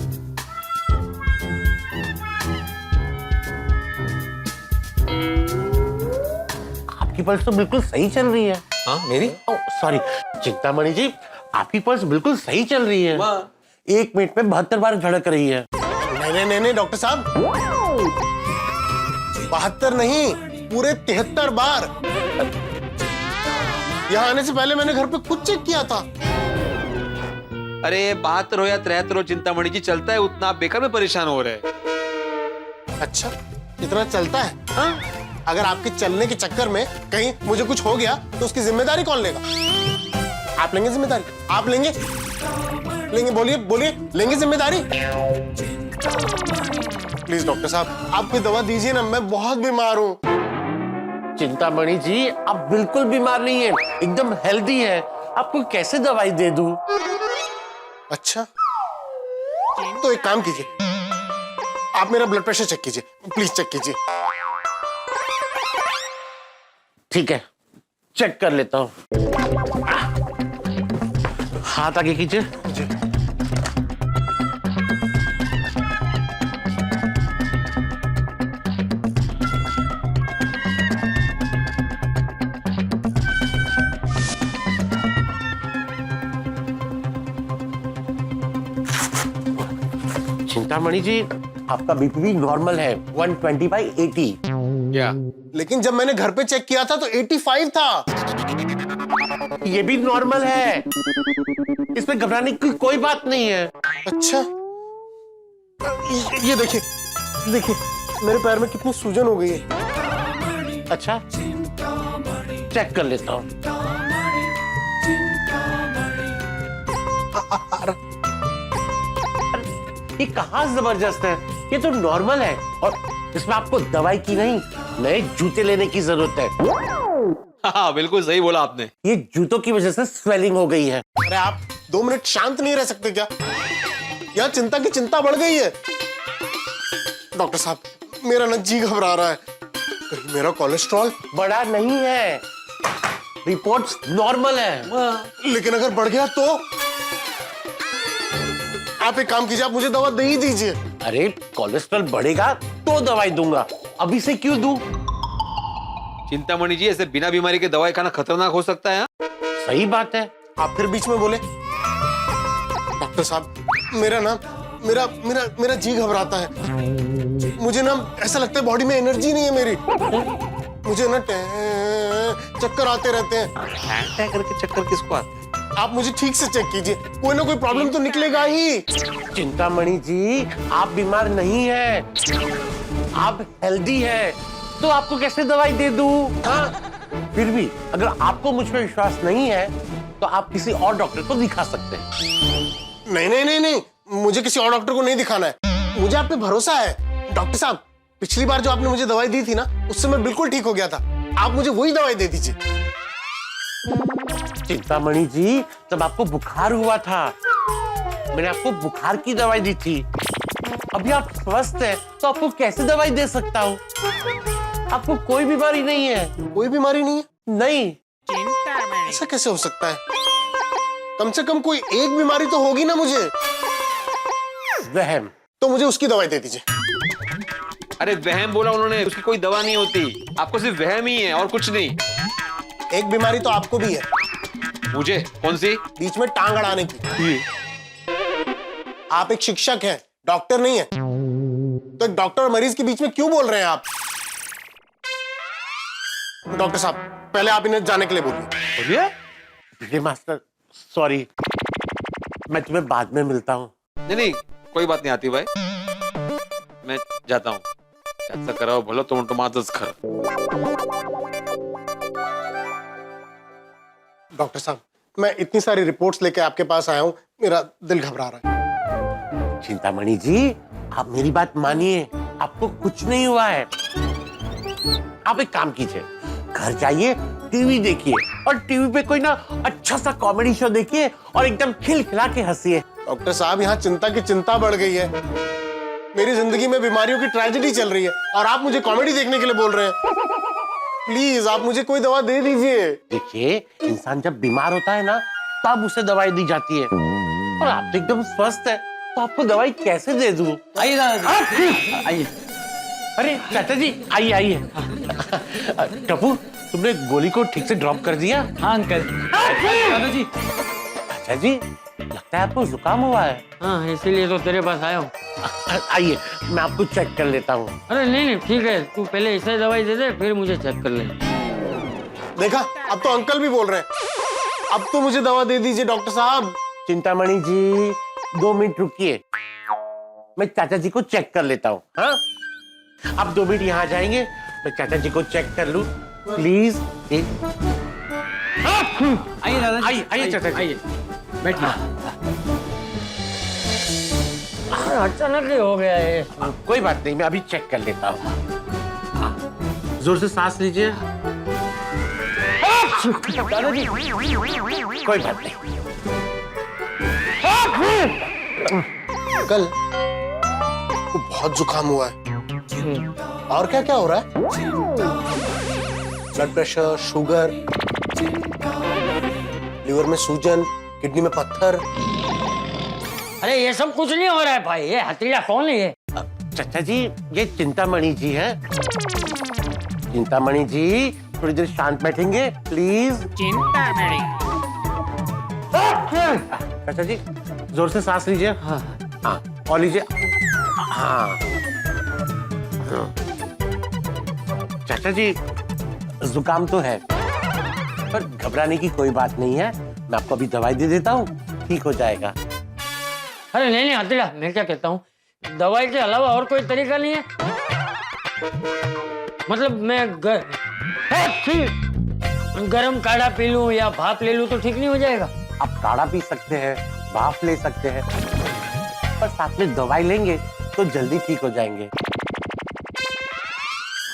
आपकी पल्स तो बिल्कुल सही चल रही है। हाँ मेरी? सॉरी चिंतामणि जी, आपकी पल्स बिल्कुल सही चल रही है। 1 मिनट में 72 बार धड़क रही है। नहीं डॉक्टर साहब, 72 नहीं, पूरे 73 बार। यहाँ आने से पहले मैंने घर पे खुद चेक किया था। अरे 72 हो या 73 हो चिंतामणि जी, चलता है उतना, आप बेकार में परेशान हो रहे हैं। अच्छा इतना चलता है? हाँ? अगर आपके चलने के चक्कर में कहीं मुझे कुछ हो गया तो उसकी जिम्मेदारी कौन लेगा? आप लेंगे जिम्मेदारी? आप लेंगे? बोलिए बोलिए, लेंगे जिम्मेदारी? प्लीज डॉक्टर साहब आप कोई दवा दीजिए ना, मैं बहुत बीमार हूँ। चिंतामणि जी आप बिल्कुल बीमार नहीं है, एकदम हेल्दी है। आपको कैसे दवाई दे दूं? अच्छा तो एक काम कीजिए, आप मेरा ब्लड प्रेशर चेक कीजिए, प्लीज चेक कीजिए। ठीक है चेक कर लेता हूँ। हाथ आगे कीजिए। चिंतामणि जी आपका बीपी भी नॉर्मल है, 120/80। क्या? लेकिन जब मैंने घर पे चेक किया था तो 85 था। ये भी नॉर्मल है, इसमें घबराने की कोई बात नहीं है। अच्छा ये देखिए देखिए मेरे पैर में कितनी सूजन हो गई है। अच्छा चेक कर लेता हूँ। ये कहाँ जबरदस्त है, ये तो नॉर्मल है और इसमें आपको दवाई की नहीं नए जूते लेने की जरूरत है। हाँ बिल्कुल सही बोला आपने। ये जूतों की वजह से स्वेलिंग हो गई है। अरे आप 2 मिनट शांत नहीं रह सकते क्या? यहाँ चिंता की चिंता बढ़ गई है। डॉक्टर साहब मेरा ना जी घबरा रहा है, कहीं मेरा कोलेस्ट्रॉल बड़ा नहीं है, रिपोर्ट्स नॉर्मल है। लेकिन अगर बढ़ गया तो? आप एक काम कीजिए, आप मुझे दवा दे ही दीजिए। अरे कोलेस्ट्रॉल बढ़ेगा तो दवाई दूंगा, अभी से क्यों दूं? चिंतामणि जी ऐसे बिना बीमारी के दवाई खाना खतरनाक हो सकता है। सही बात है। आप फिर बीच में बोले। डॉक्टर साहब मेरा जी घबराता है। मुझे ना ऐसा लगता है बॉडी में एनर्जी नहीं है मेरी। मुझे ना चक्कर आते रहते हैं। करके चक्कर किसको आते हैं? आप मुझे ठीक से चेक कीजिए, कोई ना कोई प्रॉब्लम तो निकलेगा ही। चिंतामणि जी आप बीमार नहीं है, आप हेल्दी है, तो आपको कैसे दवाई दे दूं? हाँ? फिर भी अगर आपको मुझ पर विश्वास नहीं है तो आप किसी और डॉक्टर को दिखा सकते हैं। नहीं, मुझे किसी और डॉक्टर को नहीं दिखाना है, मुझे आप पे भरोसा है। डॉक्टर साहब पिछली बार जो आपने मुझे दवाई दी थी ना, उससे मैं बिल्कुल ठीक हो गया था। आप मुझे वही दवाई दे दीजिए। चिंतामणि जी जब आपको बुखार हुआ था मैंने आपको बुखार की दवाई दी थी, अभी आप स्वस्थ हैं तो आपको कैसे दवाई दे सकता हूँ? आपको कोई बीमारी नहीं है। कोई बीमारी नहीं है? नहीं। ऐसा कैसे हो सकता है? कम से कम कोई एक बीमारी तो होगी ना मुझे। वहम। तो मुझे उसकी दवाई दे दीजिए। अरे वहम बोला उन्होंने, उसकी कोई दवा नहीं होती, आपको सिर्फ वहम ही है और कुछ नहीं। एक बीमारी तो आपको भी है। मुझे? कौन सी? बीच में टांग अड़ाने की। आप एक शिक्षक हैं, डॉक्टर नहीं है, तो एक डॉक्टर और मरीज के बीच में क्यों बोल रहे हैं आप? डॉक्टर साहब पहले आप इन्हें जाने के लिए बोलिए। बोलिए मास्टर सॉरी, मैं तुम्हें बाद में मिलता हूँ। नहीं कोई बात नहीं आती भाई, मैं जाता हूँ। त्याचं करावं भलं तो म्हणतो माझंच खरं। डॉक्टर साहब मैं इतनी सारी रिपोर्ट्स लेके आपके पास आया हूँ, मेरा दिल घबरा रहा है। चिंतामणि जी आप मेरी बात मानिए, आपको कुछ नहीं हुआ है। आप एक काम कीजिए, घर जाइए, टीवी देखिए और टीवी पे कोई ना अच्छा सा कॉमेडी शो देखिए और एकदम खिलखिला के हंसिए। डॉक्टर साहब यहाँ चिंता की चिंता बढ़ गई है। मेरी जिंदगी में बीमारियों की ट्रेजेडी चल रही है और आप मुझे कॉमेडी देखने के लिए बोल रहे हैं। प्लीज आप मुझे कोई दवा दे दीजिए। देखिए, इंसान जब बीमार होता है ना तब उसे दवाई दी जाती है, और आप तो एकदम स्वस्थ है तो आपको दवाई कैसे दे दूं? आइए दादाजी, आइए। अरे चाचा जी, आइए आइए। टप्पू, तुमने गोली को ठीक से ड्रॉप कर दिया? हाँ अंकल। दादाजी। चाचा जी, लगता है आपको जुकाम हुआ है। हाँ, इसीलिए तो तेरे पास आया हूँ। आइए, मैं आपको चेक कर लेता हूँ। अरे नहीं, ठीक है, तू पहले इसे दवाई दे दे, फिर मुझे चेक कर ले। देखा, अब तो अंकल भी बोल रहे हैं। अब तो मुझे दवा दे दीजिए डॉक्टर साहब। चिंतामणि जी, 2 मिनट रुकिए, मैं चाचा जी को चेक कर लेता हूँ। हाँ, आप 2 मिनट यहाँ जाएंगे, मैं चाचा जी को चेक कर लूँ प्लीज। आइए दादाजी, आइए आइए चाचा जी, आइए बैठिए। अचानक ही हो गया है। कोई बात नहीं, मैं अभी चेक कर लेता हूँ। जोर से सांस लीजिए। दादाजी, कोई बात नहीं। अंकल को बहुत जुकाम हुआ है। और क्या क्या हो रहा है? ब्लड प्रेशर, शुगर, लिवर में सूजन, किडनी में पत्थर। अरे ये सब कुछ नहीं हो रहा है भाई। ये हथेलिया कौन है ये? चाचा जी, ये चिंतामणि जी है। चिंतामणि जी, थोड़ी देर शांत बैठेंगे प्लीज। चिंतामणि। चाचा जी, जोर से सांस लीजिए। हाँ हाँ, और लीजिए। हाँ। चाचा जी, जुकाम तो है, पर घबराने की कोई बात नहीं है। मैं आपको अभी दवाई दे देता हूँ, ठीक हो जाएगा। अरे नहीं, हथेलिया, मैं क्या कहता हूँ, दवाई के अलावा और कोई तरीका नहीं है? मतलब मैं गरम काढ़ा पी लूं या भाप ले लूं तो ठीक नहीं हो जाएगा? आप काढ़ा पी सकते हैं, भाप ले सकते हैं, पर साथ में दवाई लेंगे तो जल्दी ठीक हो जाएंगे।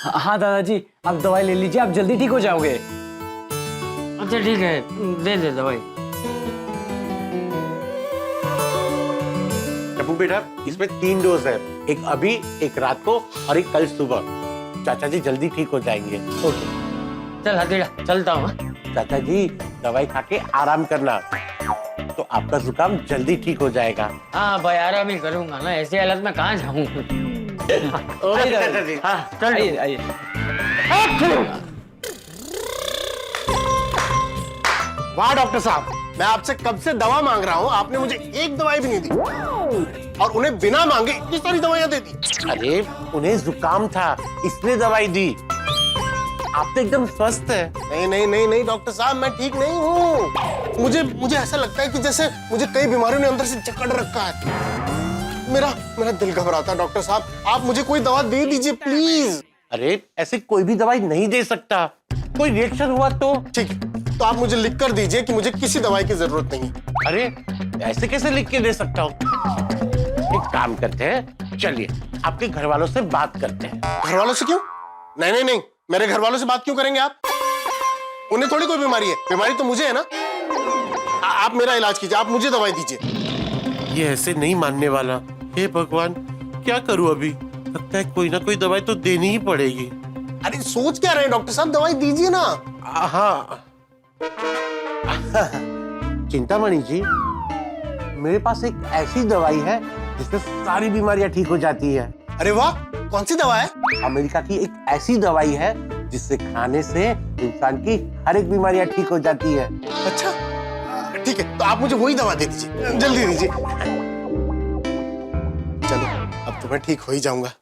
हाँ दादाजी, आप दवाई ले लीजिए, आप जल्दी ठीक हो जाओगे। अच्छा ठीक है, दे दे दवाई। टप्पू बेटा, इसमें 3 डोज है, एक अभी, एक रात को और एक कल सुबह। चाचा जी जल्दी ठीक हो जाएंगे। ओके, चल हथेलिया, चलता हूँ। चाचा जी, दवाई खा के आराम करना, तो आपका जुकाम जल्दी ठीक हो जाएगा। हाँ भाई, आराम ही करूंगा ना, ऐसी हालत में कहाँ जाऊँ। ओके चाचा जी। हाँ चल, आइए आइए। वाह डॉक्टर साहब, मैं आपसे कब से दवा मांग रहा हूँ, आपने मुझे एक दवाई भी नहीं दी, और उन्हें बिना मांगे इतनी सारी दवाइयाँ दे दी। अरे, उन्हें जुकाम था इसलिए दवाई दी। आप तो एकदम स्वस्थ है। नहीं नहीं नहीं नहीं डॉक्टर साहब, मैं ठीक नहीं हूँ। मुझे ऐसा लगता है कि जैसे मुझे कई बीमारियों ने अंदर से जकड़ रखा है। मेरा दिल घबराता है डॉक्टर साहब, आप मुझे कोई दवा दे दीजिए प्लीज। अरे, ऐसे कोई भी दवाई नहीं दे सकता, कोई रिएक्शन हुआ तो। ठीक, तो आप मुझे लिख कर दीजिए कि मुझे किसी दवाई की जरूरत नहीं है। अरे, ऐसे कैसे लिख के दे सकता हूँ? एक काम करते हैं, चलिए आपके घर वालों से बात करते हैं। घर वालों से क्यों? नहीं नहीं नहीं, मेरे घर वालों से बात क्यों करेंगे आप? उन्हें थोड़ी कोई बीमारी है, बीमारी तो मुझे है ना। आप मेरा इलाज कीजिए, आप मुझे दवाई दीजिए। ये ऐसे नहीं मानने वाला। हे भगवान, क्या करूं अभी? लगता है कोई ना कोई दवाई तो देनी ही पड़ेगी। अरे सोच क्या रहे हैं डॉक्टर साहब, दवाई दीजिए ना। हाँ। चिंतामणि जी, मेरे पास एक ऐसी दवाई है जिससे सारी बीमारियां ठीक हो जाती है। अरे वाह, कौन सी दवा है? अमेरिका की एक ऐसी दवाई है जिससे खाने से इंसान की हर एक बीमारियां ठीक हो जाती है। अच्छा ठीक है, तो आप मुझे वही दवा दे दीजिए, जल्दी दीजिए। चलो, अब तो मैं ठीक हो ही जाऊंगा।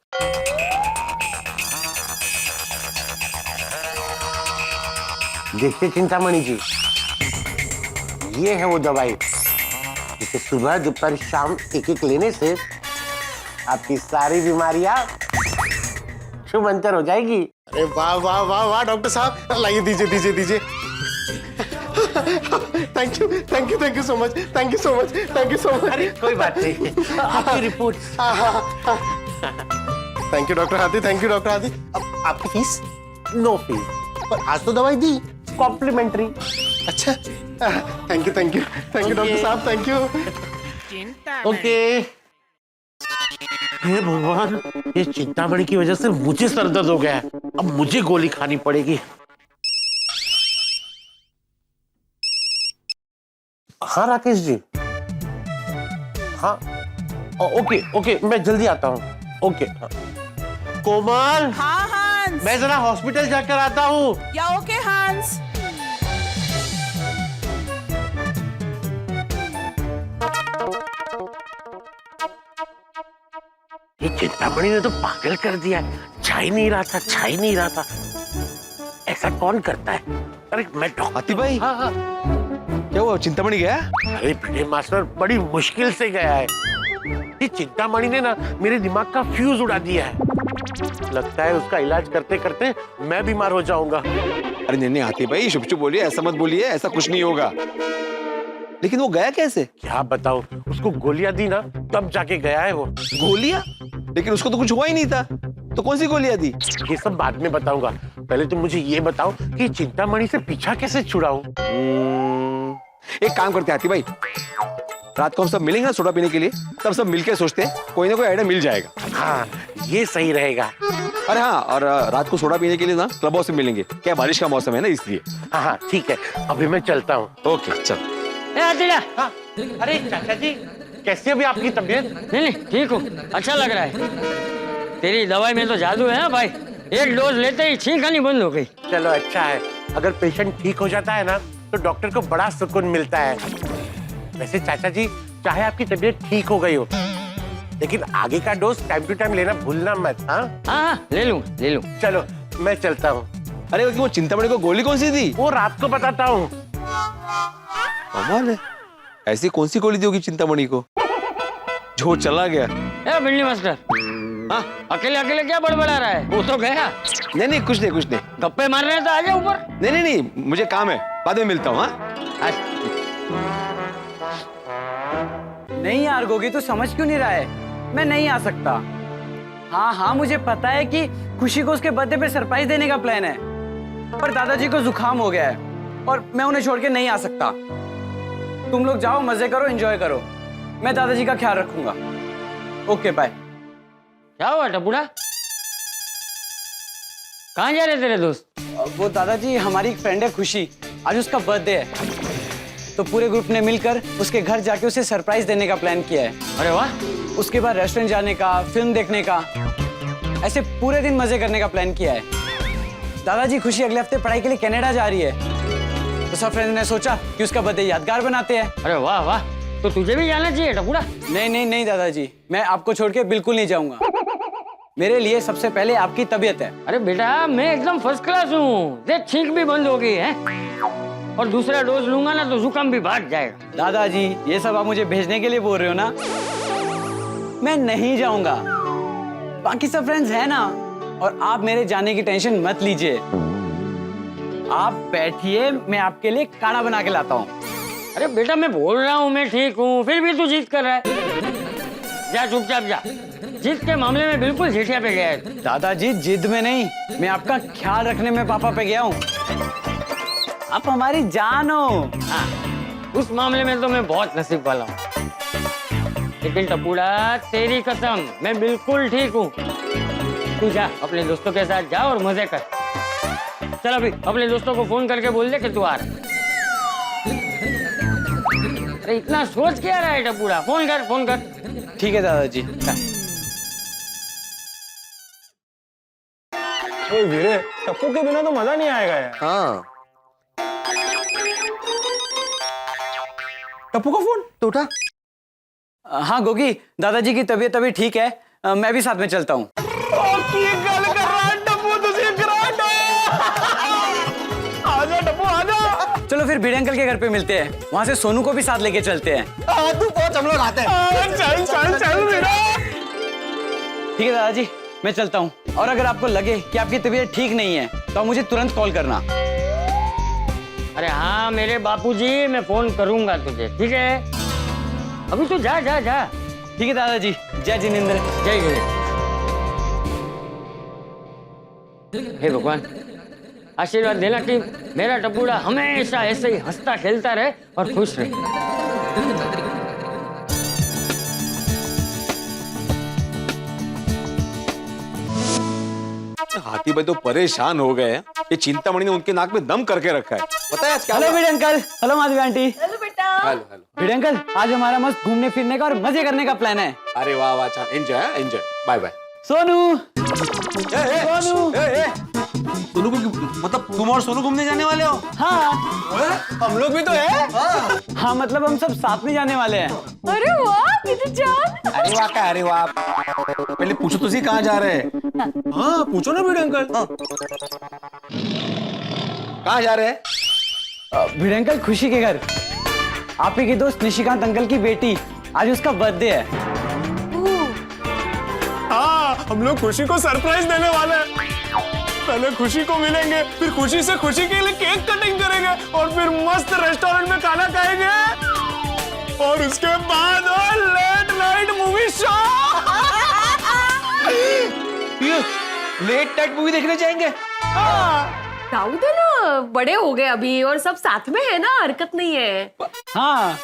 देखिए चिंतामणि जी, ये है वो दवाई जिसे सुबह दोपहर शाम एक लेने से आपकी सारी बीमारियां शुभंकर हो जाएगी। अरे वाह वाह वाह वाह डॉक्टर साहब, लाइए दीजिए दीजिए दीजिए। Thank you so much, thank you so much. अरे कोई बात नहीं, आपकी रिपोर्ट। थैंक यू डॉक्टर हाथी, थैंक यू डॉक्टर हाथी। अब आपकी फीस? नो फीस, पर आज तो दवाई दी, कॉम्प्लीमेंट्री। अच्छा, थैंक यू डॉक्टर साहब, थैंक यू। ओके। हे भगवान, ये चिंतामणि की वजह से मुझे सर दर्द हो गया है। अब मुझे गोली खानी पड़ेगी। हाँ राकेश जी। हाँ ओके ओके, मैं जल्दी आता हूँ। ओके हाँ। कोमल। हाँ हंस। मैं जरा हॉस्पिटल जाकर आता हूँ। या ओके हंस। ये चिंतामणि ने तो पागल कर दिया है। छा नहीं रहा था, छा नहीं रहा था। ऐसा कौन करता है? अरे मैं हाथी भाई। हाँ हाँ। क्या हुआ, चिंतामणि गया? अरे भिड़े मास्टर बड़ी मुश्किल से गया है। ये चिंतामणि ने ना मेरे दिमाग का फ्यूज उड़ा दिया है। लगता है उसका इलाज करते करते मैं बीमार हो जाऊंगा। अरे नहीं हाथी भाई, चुप चुप बोलिए, ऐसा मत बोलिए, ऐसा कुछ नहीं होगा। लेकिन वो गया कैसे? क्या बताऊं, उसको गोलियां दी ना तब जाके गया है वो। गोलियां? लेकिन उसको तो कुछ हुआ ही नहीं था, तो कौन सी गोलियां दी? ये सब बाद में बताऊंगा। पहले तुम मुझे ये बताओ कि चिंतामणि से पीछा कैसे छुड़ाऊं? एक काम करते हाथी भाई, रात को हम सब मिलेंगे ना सोडा पीने के लिए, तब सब मिलके सोचते हैं, कोई ना कोई आइडिया मिल जाएगा। हाँ ये सही रहेगा। अरे हाँ, और रात को सोडा पीने के लिए ना क्लब हाउस में मिलेंगे। क्या बारिश का मौसम है ना, इसलिए। हाँ हाँ ठीक है, अभी मैं चलता हूँ। ओके चल। हाँ। अरे चाचा जी, कैसी अभी आपकी तबीयत? नहीं ठीक हूँ, अच्छा लग रहा है। तेरी दवाई में तो जादू है ना भाई, एक डोज लेते ही छींक आनी बंद हो गई। चलो अच्छा है, अगर पेशेंट ठीक हो जाता है ना तो डॉक्टर को बड़ा सुकून मिलता है। वैसे चाचा जी, चाहे आपकी तबीयत ठीक हो गई हो, लेकिन आगे का डोज टाइम टू टाइम लेना भूलना मत। हाँ ले लूँ। चलो मैं चलता हूँ। अरे वो चिंतामणि को गोली कौन सी दी? वो रात को बताता हूँ। कमाल है, ऐसी कौन सी गोली दी होगी चिंतामणि को जो चला गया? ए बिल्ली मास्टर, हाँ अकेले अकेले क्या बड़बड़ा रहा है? वो तो गया। नहीं कुछ नहीं। गप्पे मार रहे हैं तो आ जाओ ऊपर। नहीं, मुझे काम है, बाद में मिलता हूँ। नहीं यार गोगी, तू समझ क्यों नहीं रहा है? मैं नहीं आ सकता। हाँ मुझे पता है कि खुशी को उसके बर्थडे पे सरप्राइज देने का प्लान है, पर दादाजी को जुकाम हो गया है और मैं उन्हें छोड़ के नहीं आ सकता। तुम लोग जाओ, मजे करो, एंजॉय करो, मैं दादाजी का ख्याल रखूंगा। Okay bye. क्या हुआ टपुड़ा, कहाँ जा रहे तेरे दोस्त? वो दादाजी, हमारी एक फ्रेंड है खुशी, आज उसका बर्थडे है, तो पूरे ग्रुप ने मिलकर उसके घर जाके उसे सरप्राइज देने का प्लान किया है। अरे वाह। उसके बाद रेस्टोरेंट जाने का, फिल्म देखने का, ऐसे पूरे दिन मजे करने का प्लान किया है। दादाजी, खुशी अगले हफ्ते पढ़ाई के लिए कनाडा जा रही है, तो सब फ्रेंड्स ने सोचा कि उसका बर्थडे यादगार बनाते हैं। अरे वाह वाह, तो तुझे भी जाना चाहिए टपुड़ा। नहीं दादाजी, मैं आपको छोड़ के बिल्कुल नहीं जाऊंगा। मेरे लिए सबसे पहले आपकी तबीयत है। अरे बेटा, मैं एकदम फर्स्ट क्लास हूँ, देख छींक भी बंद हो गई है, और दूसरा डोज लूंगा ना तो जुकाम भी भाग जाएगा। दादाजी, ये सब आप मुझे भेजने के लिए बोल रहे हो ना? मैं नहीं जाऊंगा, बाकी सब फ्रेंड्स हैं ना, और आप मेरे जाने की टेंशन मत लीजिए। आप बैठिए, मैं आपके लिए काढ़ा बना के लाता हूँ। अरे बेटा, मैं बोल रहा हूँ मैं ठीक हूँ, फिर भी तू जिद कर रहा है। जा चुपचाप जा, जिद के मामले में बिल्कुल झिटिया पे गया है। दादाजी, जिद में नहीं, मैं आपका ख्याल रखने में पापा पे गया हूँ। आप हमारी जान हो। हाँ, उस मामले में तो मैं बहुत नसीब वाला हूँ, लेकिन टपुड़ा तेरी कसम, मैं बिल्कुल ठीक हूँ। तू जा, अपने दोस्तों के साथ जा और मजे कर। चल अभी अपने दोस्तों को फोन करके बोल दे कि तू आ रहा है। अरे इतना सोच क्या रहा है टपुड़ा, फोन कर। ठीक है दादाजी। ओए वीरे, टप्पू के बिना तो मजा नहीं आएगा यार। हाँ, टप्पू का फोन तो उठा। हाँ गोगी, दादाजी की तबीयत अभी ठीक है, मैं भी साथ में चलता हूँ। चलो फिर भिड़े अंकल के घर पे मिलते हैं, वहाँ से सोनू को भी साथ लेके चलते हैं। तू पहुंच, हम लोग आते हैं। चल ठीक है दादाजी, मैं चलता हूँ, और अगर आपको लगे कि आपकी तबीयत ठीक नहीं है तो आप मुझे तुरंत कॉल करना। अरे हाँ मेरे बापूजी, मैं फोन करूंगा तुझे, ठीक है? अभी तो जा। ठीक है दादाजी, जय जिनेंद्र। जय गणेश। हे भगवान, आशीर्वाद देना कि मेरा टपुड़ा हमेशा ऐसे ही हंसता खेलता रहे और खुश रहे। हाथी भाई तो परेशान हो गए हैं। ये चिंतामणि ने उनके नाक में दम करके रखा है। पता है आज क्या हेलो हुआ? Bhide uncle, hello Madhavi aunty. Hello बेटा। Hello hello. भिड़े अंकल, आज हमारा मस्त घूमने फिरने का और मजे करने का प्लान है। अरे वाह वाह, अच्छा enjoy enjoy. Bye bye. Sonu Sonu Sonu को मतलब तुम और सोनू घूमने जाने वाले हो? हाँ हम लोग भी तो है। हाँ, मतलब हम सब साथ में जाने वाले हैं। अरे वाह कितनी जान। अरे वाह क्या, अरे वाह। पहले पूछो तो सही कहाँ जा रहे हैं। हाँ पूछो ना भिड़े अंकल। कहाँ जा रहे हैं? भिड़े अंकल, खुशी के घर। आप ही के दोस्त निशिकांत अंकल की बेटी, आज उसका बर्थडे है। हाँ, हम लोग खुशी को सरप्राइज देने वाले हैं। पहले खुशी को मिलेंगे, फिर खुशी से खुशी के लिए केक कटिंग करेंगे और फिर मस्त रेस्टोरेंट में खाना खाएंगे और उसके बाद late night movie show. Late night movie देखने जाएंगे? जाओ दे ना, बड़े हो गए अभी और सब साथ में है ना, हरकत नहीं है। हाँ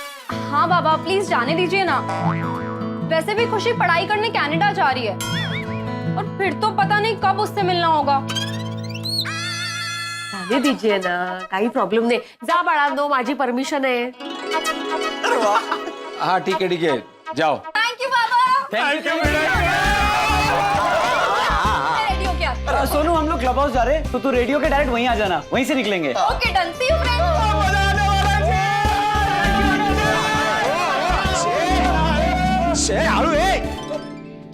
हाँ बाबा प्लीज जाने दीजिए ना। वैसे भी खुशी पढ़ाई करने कनाडा जा रही है और फिर तो पता नहीं कब उससे मिलना होगा। जाने दीजिए ना, काही प्रॉब्लेम नाही। जा बाळा, दो माझी परमिशन है। हाँ ठीक है जाओ। Thank you Baba. Thank you. Ready हो क्या? सोनू, हम लोग क्लब हाउस जा रहे हैं, तो तू रेडियो के डायरेक्ट वहीं आ जाना, वहीं से निकलेंगे। Okay done, see you friends.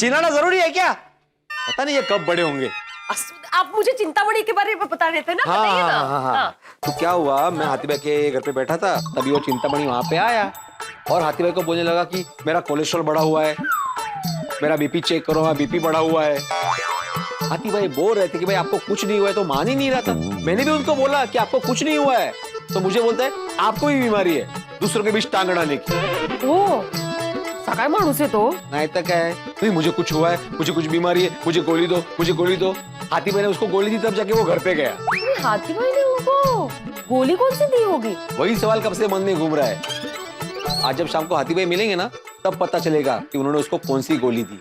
चिनाना जरूरी है क्या? पता नहीं ये कब बड़े होंगे। आप मुझे चिंतामणि के बारे में बता रहे थे ना, बताइए ना। हाँ। तो क्या हुआ, मैं हाथी भाई के घर पे बैठा था, तभी वो चिंतामणि वहां पे आया और हाथी भाई को बोलने लगा कि मेरा कोलेस्ट्रॉल बढ़ा हुआ है, मेरा बीपी चेक करो, हाँ बीपी बढ़ा हुआ है। हाथी भाई बोल रहे थे कि भाई आपको कुछ नहीं हुआ है, तो मान ही नहीं रहा था। मैंने भी उनको बोला कि आपको कुछ नहीं हुआ है, तो मुझे बोलता है आपको भी बीमारी है, दूसरों के बीच टांग अड़ाने की। ओ, सकाळ माणूस है तो। नहीं तक है, नहीं मुझे कुछ हुआ है, मुझे कुछ बीमारी है, मुझे गोली दो, मुझे गोली दो। हाथी भाई ने उसको गोली दी, तब जाके वो घर पे गया। हाथी भाई ने उनको गोली कौन सी दी होगी? वही सवाल कब से मन में घूम रहा है। आज जब शाम को हाथी भाई मिलेंगे ना, तब पता चलेगा कि उन्होंने उसको कौन सी गोली दी।